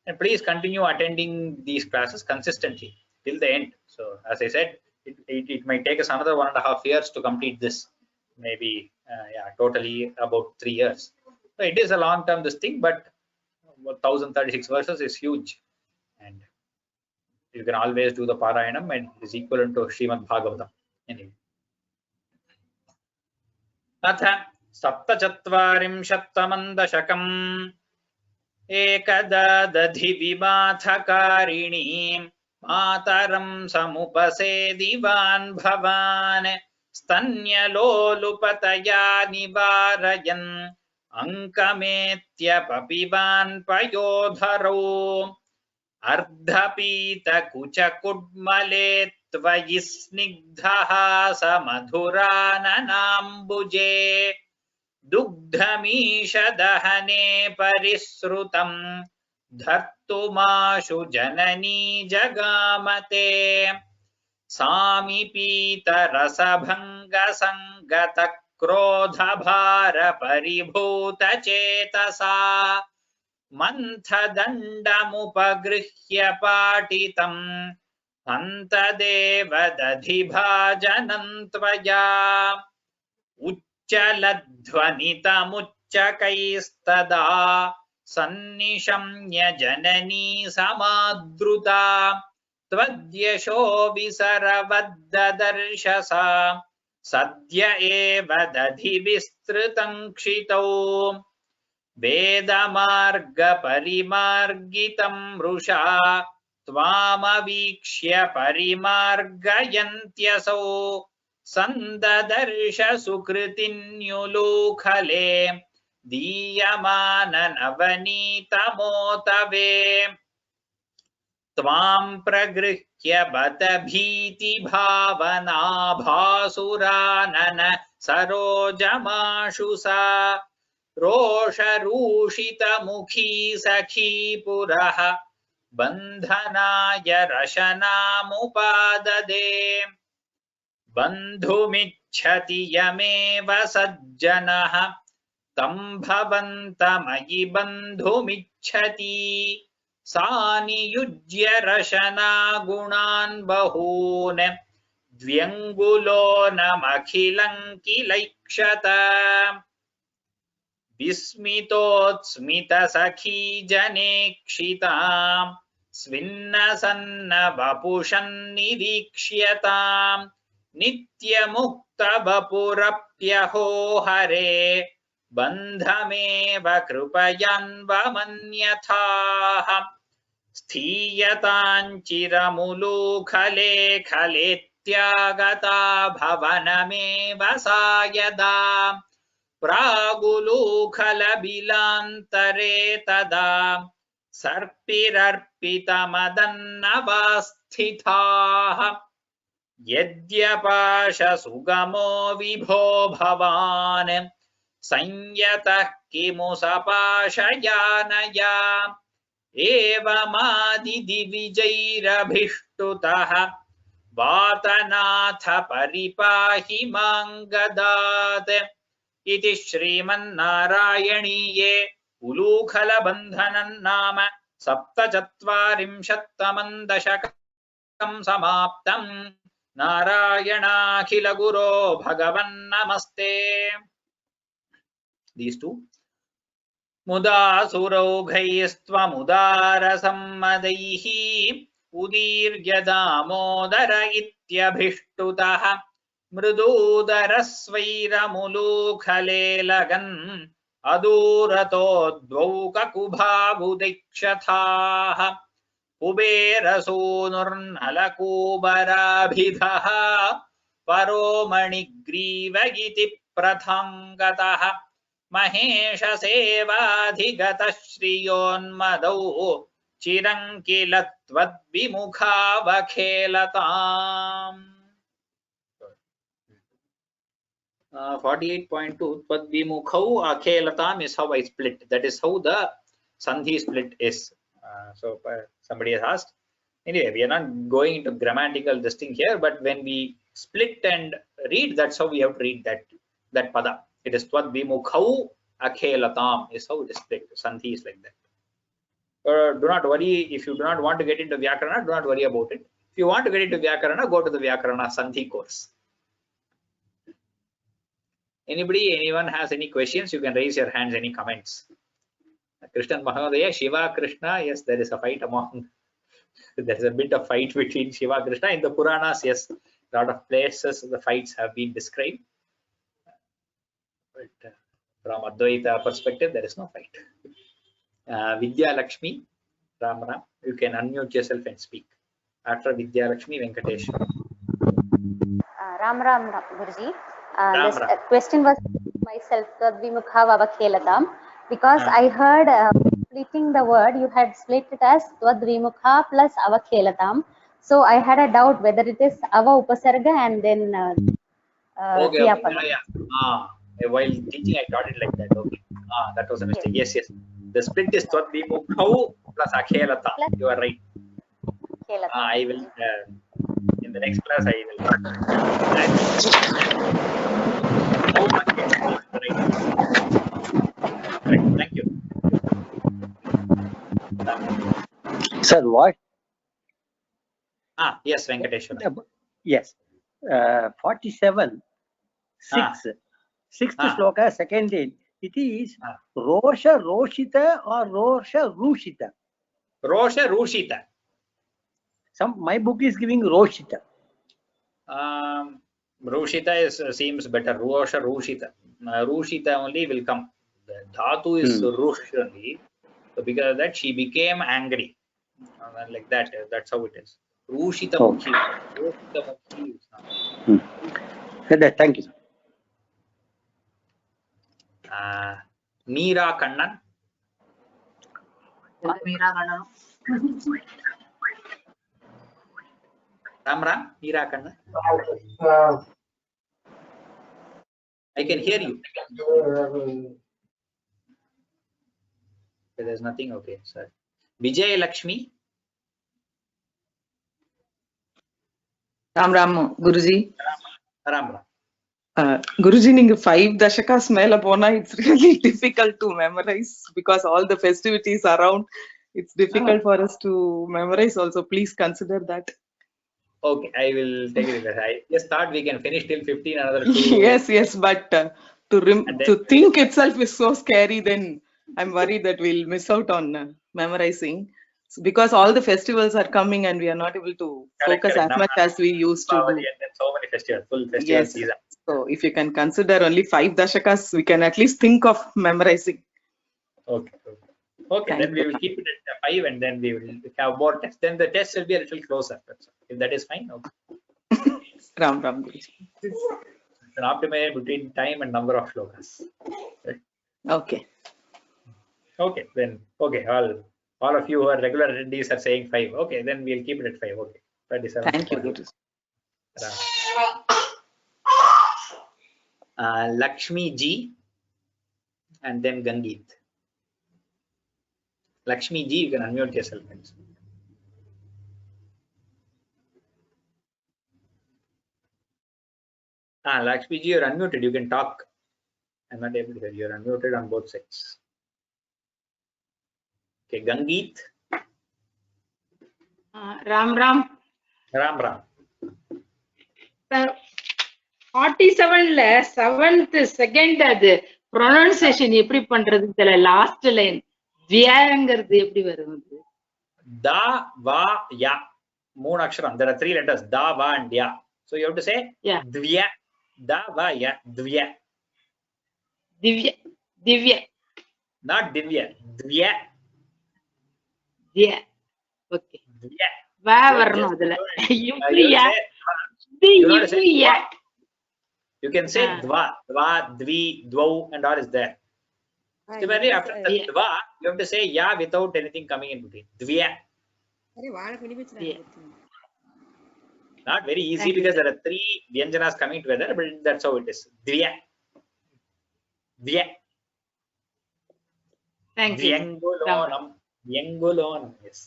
And please continue attending these classes consistently till the end. So as I said, it might take us another 1.5 years to complete this. Maybe, totally about 3 years. So it is a long-term this thing, but 1036 verses is huge, and you can always do the Parayanam, and it is equivalent to Srimad Bhagavatam. Anyway. Atha saptachatvarimshattamam dashakam ekada dadhi vimathakarini mataram samupasedivan bhavan stanyalolupataya nivarayan Ankametya papivan payodharo अर्धपीतकुचकुड्मले त्वयि स्निग्धः स मधुराननाम्बुजे दुग्धमीशदहने परिसृतं धर्तुमाशु जननी जगामते सामीपीतरसभङ्गसङ्गतक्रोधभारपरिभूतचेतसा मन्थदण्डमुपगृह्य पाटितं हन्तदेव दधिभाजनं त्वया उच्चलध्वनितमुच्चकैस्तदा सन्निशम्य जननी समादृता त्वद्यशो विसरवद्ददर्शसा सद्य एव दधिविस्तृतं क्षितौ वेदमार्गपरिमार्गितं मृषा त्वामवीक्ष्य परिमार्गयन्त्यसौ सन्ददर्श सुकृतिन्युलूखले दीयमाननवनीतमोतवे त्वां प्रगृह्य बत भीतिभावना भासुरानन सरोजमाशु सा रोषरूषितमुखी सखी पुरः बन्धनाय रशनामुपाददे बन्धुमिच्छति यमेव सज्जनः तं भवन्तमयि बन्धुमिच्छति सा नियुज्य रशना गुणान् बहून् द्व्यङ्गुलोनमखिलं किलैक्षत विस्मितोत्स्मितसखी जनेक्षितां स्विन्नसन्नवपुषन्निरीक्ष्यताम् नित्यमुक्तवपुरप्यहो हरे बन्धमेव कृपयान्वमन्यथाः स्थीयताञ्चिरमुलूखले खलेत्यागता भवनमेव सा यदा प्रागुलूखलबिलान्तरे तदा सर्पिरर्पितमदन्नवास्थिताः यद्यपाशसुगमो विभो भवान् संयतः किमु सपाशयानया एवमादिदिविजैरभिष्टुतः वातनाथ परिपाहि मां गदात् इति श्रीमन्नारायणीये उलूखलबन्धनं नाम 47तमं दशकं समाप्तं। नारायणाखिलगुरो भगवन्नमस्ते। These two. मुदासुरौघैस्त्वमुदारसम्मदैः उदीर्य दामोदर इत्यभिष्टुतः मृदूदरस्वैरमुलूखले लगन् अदूरतो द्वौ ककुभाबुदिक्षथाः कुबेरसूनुर्नलकूबराभिधः परो मणिग्रीव इति प्रथङ्गतः महेश सेवाधिगतः श्रियोन्मदौ चिरं किल त्वद्विमुखावखेलताम्। 48.2 Twadvimukhau akhelatam is how I split. That is how the Sandhi split is. Somebody has asked. Anyway, we are not going into grammatical this thing here, but when we split and read, that's how we have to read that pada. It is Twadvimukhau akhelatam is how it is split. Sandhi is like that. Do not worry if you do not want to get into Vyakarana, do not worry about it. If you want to get into Vyakarana, go to the Vyakarana Sandhi course. Anyone has any questions, you can raise your hands, any comments. Krishnan Mahodaya, Shiva, Krishna, yes, there is a fight among, there is a bit of fight between Shiva and Krishna. In the Puranas, yes, a lot of places the fights have been described. But from Advaita perspective, there is no fight. Vidya Lakshmi, Ram Ram, you can unmute yourself and speak. After Vidya Lakshmi, Venkatesh. Ram Guruji. This question was myself, Twadvimukha Vavakhelatam. because I heard splitting the word, you had split it as Twadvimukha plus Avakhelatam. So I had a doubt whether it is Ava Upasarga and then Okay, Kriyapadam. yeah. While teaching, I taught it like that. Okay. That was a mistake. Yes. The split is Twadvimukhau plus Akhelata. You are right. I will, in the next class, I will. Correct. Thank you. Sir, what? Yes, Venkateshwara. Yes. 47, 6th shloka, second line. It is Rosha Roshita or Rosha Rushita. Rosha Rushita. My book is giving Roshita. Rushita seems better. Rosha Rushita. Rushita only will come. The dhatu is Rush only. So because of that, she became angry. Like that. That's how it is. Rushita Mukhi. Rushita Mukhi is not. Thank you, sir. Meera Kannan. Meera Kannan. Ramra, Meera Kannan. I can hear you. There's nothing. Okay, sorry. Vijay Lakshmi. Ram Ram, Guruji. Ram. Guruji, ninga 5 dashakas mela pona, it's really difficult to memorize because all the festivities around, it's difficult for us to memorize also. Please consider that. Okay, I will take it. I just thought we can finish till 15, another 2. Yes, but to think itself is so scary, then I'm worried that we'll miss out on memorizing. So because all the festivals are coming and we are not able to focus as much as we used to do. And then so many festivals, full festival season. So if you can consider only 5 dashakas, we can at least think of memorizing. Okay. Then we will keep it at 5 and then we will have more tests. Then the test will be a little closer. If that is fine. Okay. Ram Guruji. It's an optimum between time and number of shlokas. Right? Okay. Then all of you who are regular attendees are saying 5. Okay, then we'll keep it at 5. Okay. 27. Thank you, Guruji. Lakshmi Ji and then Gangit. Lakshmi Ji, you can unmute yourself. Lakshmi Ji, you're unmuted. You can talk. I'm not able to hear you. You're unmuted on both sides. Okay, Gangit. Ram Ram. Ram. 47 ல 7th second அது pronunciation எப்படி பண்றதுன்னு தெரியல. Last line வியாங்கிறது எப்படி வரும்? Da, va, ya. 3 aksharam. There are 3 letters. Da, va, and ya. So you have to say Dvya. Da, va, ya. Dvya. Divya. Not Divya. Dvya. Okay. Va வரணும் அதுல. You can say Dva, Dvi, Dvau, and all is there. Similarly, after the Dva, you have to say Ya without anything coming in between. Dvya. Not very easy because there are 3 Vyanjanas coming together, but that's how it is. Dvya. Thank you. Vyangulonam. Yes.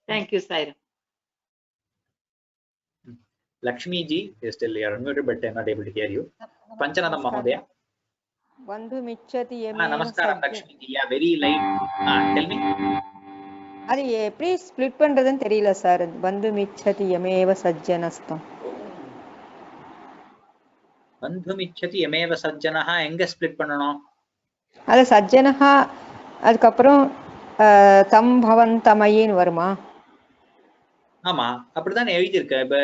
Thank you, Sairam. Lakshmi Ji is still here, unmuted, but I'm not able to hear you. Panchanadam Mahodaya. Bandhu Michati Namaskaram Lakshmi Ji. Yeah, very light. Tell me. அது எப்படி split பண்றதுன்னு தெரியல sir. பந்து மிச்சதி யமேவ சஜ்ஜனஸ்தம். பந்து மிச்சதி யமேவ சஜ்ஜனஹ எங்க split பண்ணனும்? அது சஜ்ஜனஹ அதுக்கு அப்புறம் தம் பவந்தமயின்னு வருமா? ஆமா, அப்படிதான் எழுதி இருக்கு. இப்ப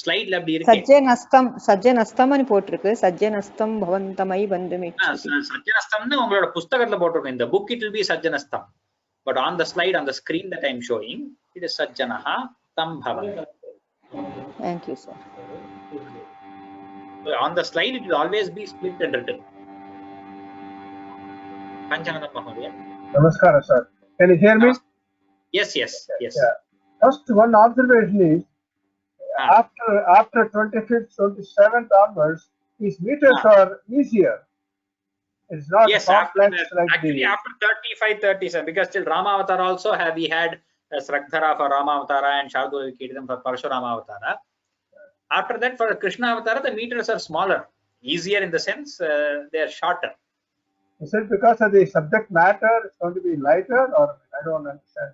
ஸ்லைட்ல அப்படி இருக்கு. சஜ்ஜனஸ்தம்னு போட்டுருக்கு. சஜ்ஜனஸ்தம் பவந்தமயி பந்து மிச்சதி. சஜ்ஜனஸ்தம்னு உங்களோட புத்தகத்துல போட்டுருக்கும். இந்த book it will be சஜ்ஜனஸ்தம். But on the slide, on the screen that I am showing, it is Sajjanaha Tam Bhavan. Thank you, sir. So on the slide, it will always be split and written. Panchananda Mahodaya. Namaskara, sir. Can you hear me? Yes, yes, yes. Yeah. First, one observation is Ah. after 25th, 27th onwards, these meters are easier. It's not Yes, complex like actually after 35, 37, because till Rama Avatar also we had Sraddhara for Rama Avatara and Shardula Kirtan for Parashurama Avatara. After that, for Krishna Avatara, the meters are smaller, easier in the sense they are shorter. Is it because of the subject matter it's going to be lighter, or I don't understand?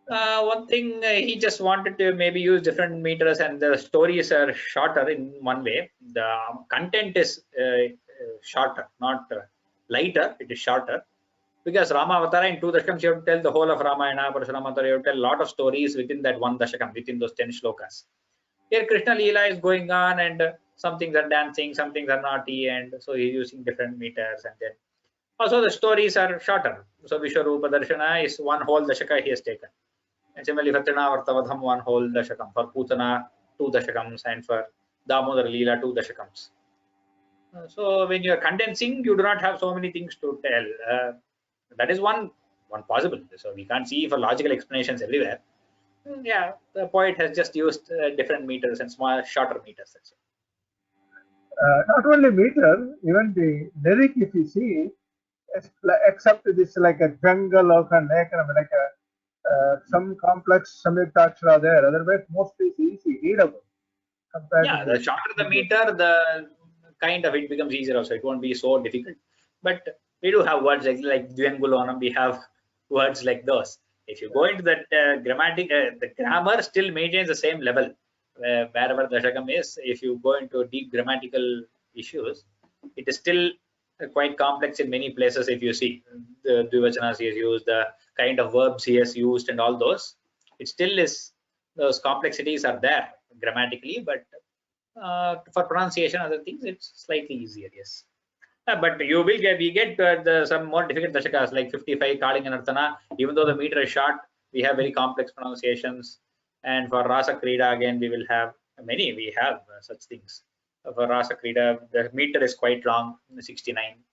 One thing he just wanted to maybe use different meters, and the stories are shorter in one way. The content is shorter, not lighter. It is shorter because Rama Avatara in 2 dashakams you have to tell the whole of Ramayana. Parashurama Avatara you have to tell a lot of stories within that 1 dashakam, within those 10 shlokas. Here Krishna Leela is going on, and some things are dancing, some things are naughty, and so he's using different meters. And then also the stories are shorter. So Vishwarupa Darshana is 1 whole dashaka he has taken. And similarly for Trinavartavadham 1 whole dashakam, for Putana 2 dashakams, and for Damodar Leela 2 dashakams. So when you are condensing, you do not have so many things to tell. That is one possible. So we can't see for logical explanations everywhere. Yeah, the poet has just used different meters and small, shorter meters. That's it. Not only meter, even the lyric, if you see, except this like a jungle or like a some complex samyuktakshara there. Otherwise, mostly it's easy, readable. Yeah, the shorter the meter, the kind of it becomes easier also. It won't be so difficult. But we do have words like Dvyangulanam, we have words like those. If you go into that the grammar still maintains the same level wherever the dashakam is. If you go into deep grammatical issues, it is still quite complex in many places. If you see the dvivachanas he has used, the kind of verbs he has used, and all those, it still is, those complexities are there grammatically, but for pronunciation, other things, it's slightly easier. Yes. But you will get, we get some more difficult dashakas like 55 Kalinga Nartana. Even though the meter is short, we have very complex pronunciations. And for Rasa Krida, again, we will have many. We have such things. For Rasa Krida, the meter is quite long, 69,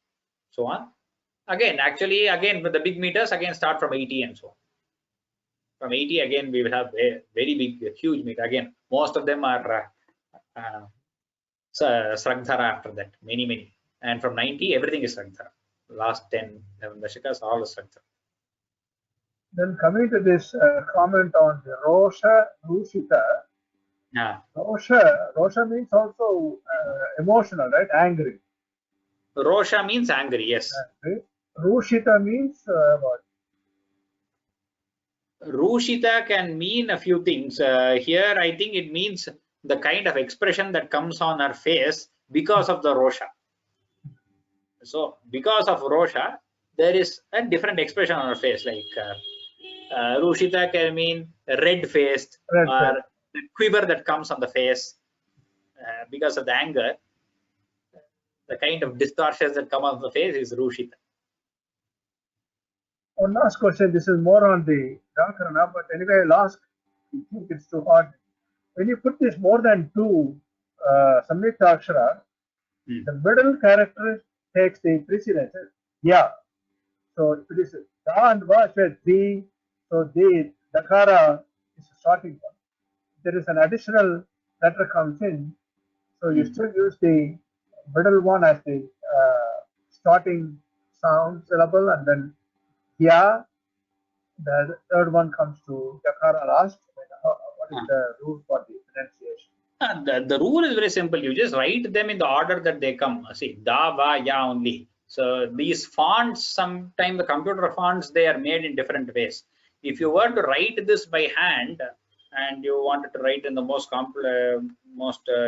so on. Again, actually, again, with the big meters, again, start from 80 and so on. From 80, again, we will have a very big, huge meter. Again, most of them are Sraddhara after that, many. And from 90, everything is Sraddhara. Last 10, 11 dashakas, all is Sraddhara. Then coming to this comment on the Rosha, Rushita. Yeah. Rosha means also emotional, right? Angry. Rosha means angry, yes. Angry. Rushita means what? Rushita can mean a few things. Here, I think it means the kind of expression that comes on her face because of the Rosha. So, because of Rosha, there is a different expression on her face. Like Rushita can mean red-faced, or the quiver that comes on the face because of the anger. The kind of distortions that come on the face is Rushita. One last question. This is more on the Vyakarana, but anyway, I'll ask. I think it's too hard. When you put this more than 2 Samyuktakshara, the middle character takes the precedence. Yeah. So if it is Da and Va, the, so the Dakara is a starting point. There is an additional letter comes in, so you still use the middle one as the starting sound syllable, and then Ya, the third one comes to Dakara last. What is the rule for the pronunciation? The rule is very simple. You just write them in the order that they come. See, Da, Va, Ya only. So these fonts, sometimes the computer fonts, they are made in different ways. If you were to write this by hand, and you wanted to write in the most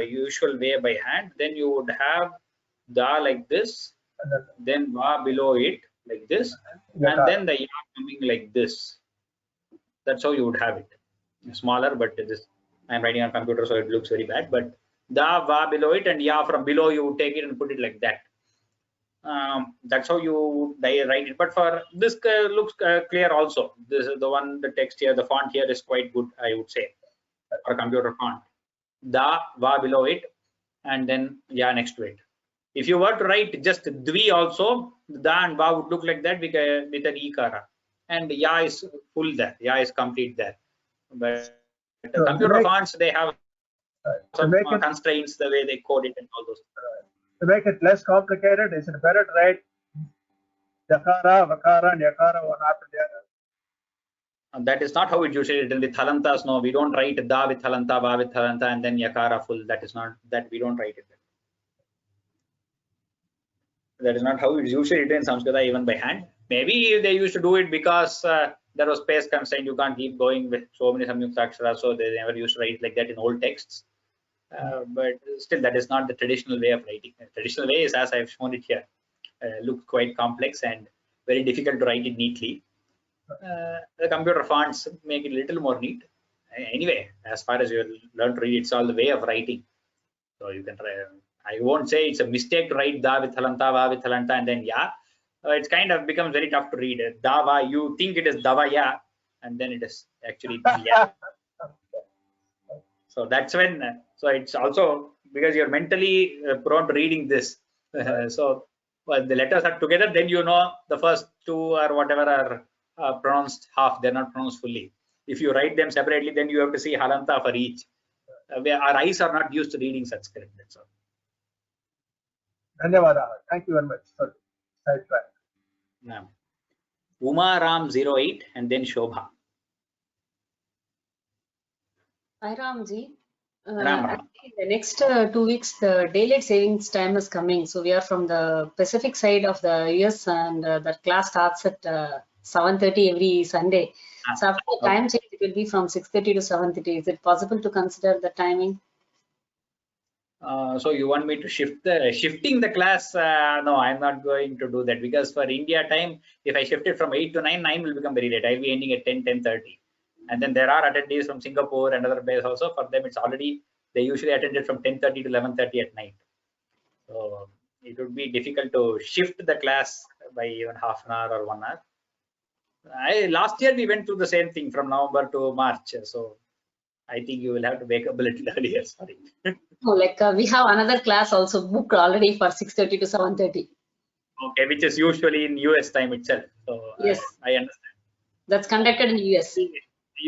usual way by hand, then you would have Da like this, then Va below it like this, and then the Ya coming like this. That's how you would have it. Smaller, but this, I'm writing on computer, so it looks very bad. But Da, Va below it, and Ya from below, you would take it and put it like that. That's how you write it. But for this looks clear also. This is the one, the text here, the font here is quite good, I would say, for a computer font. da, va below it, and then ya next to it. If you were to write just dvi also, da and va would look like that with an ikara, and ya is full there, ya is complete there. But So computer fonts, they have to some make it constraints, the way they code it and all those. to make it less complicated, is it better to write Yakara, Vakara, and Yakara one after the other? And that is not how it usually written with halantas. No, we don't write da with halanta, va with halanta, and then yakara full. That is not that we don't write it. That is not how it's usually written in Sanskrit, even by hand. Maybe they used to do it because there was space constraint. You can't keep going with so many samyukta aksharas, so they never used to write like that in old texts. But still, that is not the traditional way of writing. The traditional way is, as I've shown it here, looks quite complex and very difficult to write it neatly. The computer fonts make it a little more neat. Anyway, as far as you learn to read, it's all the way of writing. So you can try. I won't say it's a mistake to write da with halanta, va with halanta, and then ya. It's kind of becomes very tough to read. Dava, you think it is dava ya, and then it is actually ya. So that's when. So it's also because you're mentally prone to reading this. So when the letters are together, then you know the first two or whatever are pronounced half. They're not pronounced fully. If you write them separately, then you have to see halanta for each. Our eyes are not used to reading such script. That's all. Dhanyavada. Thank you very much for sidetrack. Uma Ram 08 and then Shobha. Hi Ramji. Ram. Actually, the next 2 weeks, the daylight savings time is coming. So we are from the Pacific side of the US, and the class starts at 7:30 every Sunday. So after the time change, it will be from 6:30 to 7:30. Is it possible to consider the timing? So you want me to shifting the class? No, I'm not going to do that, because for India time, if I shift it from 8 to 9, 9 will become very late. I'll be ending at 10, 10:30. And then there are attendees from Singapore and other places also. For them, it's already, they usually attended from 10:30 to 11:30 at night. So it would be difficult to shift the class by even half an hour or 1 hour. Last year we went through the same thing from November to March. So I think you will have to wake up a little earlier. Sorry. No, like we have another class also booked already for 6:30 to 7:30. Okay, which is usually in US time itself. So yes, I understand. That's conducted in US.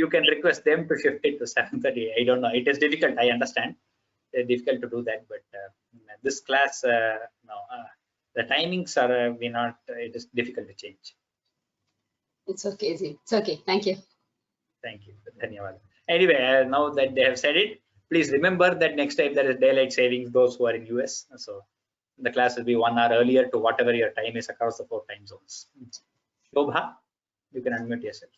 You can request them to shift it to 7:30. I don't know. It is difficult. I understand. It's difficult to do that, but this class, no, the timings are it is difficult to change. It's okay, it's okay. Thank you. Thank you. Dhanyawad. Anyway, now that they have said it, please remember that next time there is daylight savings, those who are in US. So the class will be 1 hour earlier to whatever your time is across the 4 time zones. Shobha, you can unmute yourself.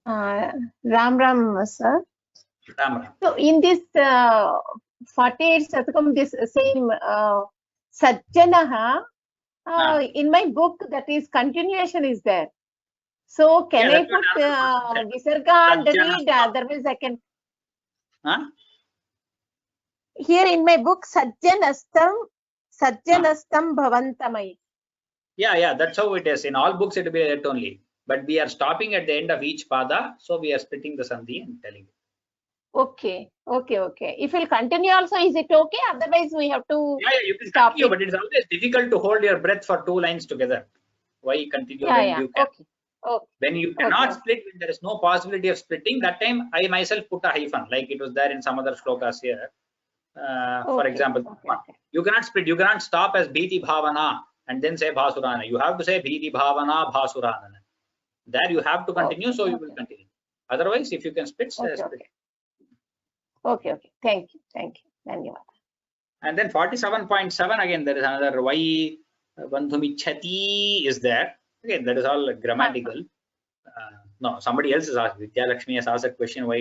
Ram, sir. Ram. So in this 48 Satakam, this same Sajjanaha, in my book, that is continuation is there. So can I put Visarga underneath? Otherwise I can. Here in my book, Sajjanastam Bhavantamai. Yeah, that's how it is. In all books, it will be that only. But we are stopping at the end of each pada, so we are splitting the sandhi and telling it. Okay. If we'll continue also, is it okay? Otherwise, we have to you can stop continue, but it's always difficult to hold your breath for 2 lines together. Why continue when you can? Okay. When you cannot split, when there is no possibility of splitting, that time I myself put a hyphen, like it was there in some other shlokas here. For example, you cannot split. You cannot stop as Bhiti Bhavana and then say Bhasurana. You have to say Bhiti Bhavana Bhasurana. There you have to continue, so you will continue. Otherwise, if you can split, split. Okay. Thank you. Dhanyawad. And then 47.7 again, there is another why Bandhumichhati is there. Again, that is all grammatical. No, somebody else is asked. Vidya Lakshmi has asked a question. Why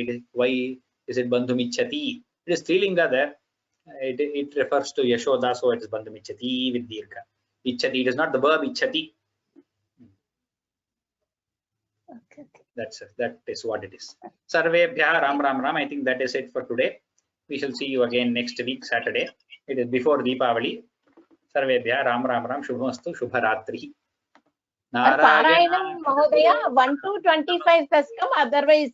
is it Bandhumichhati? It is Strilinga there. It refers to Yashoda, so it is Bandhumichhati with Dirgha. Ichhati, it is not the verb Ichhati. Okay. That is what it is. Sarvebhya Ram. I think that is it for today. We shall see you again next week, Saturday. It is before Deepavali. Sarvebhya Ram. Shubhamastu Shubharatri. Parayanam Mahodaya 1 to 25 Daskam, otherwise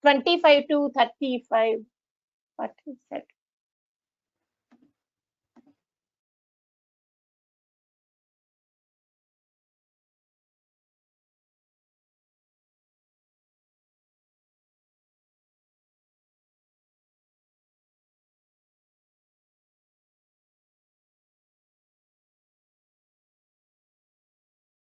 25 to 35. What is that?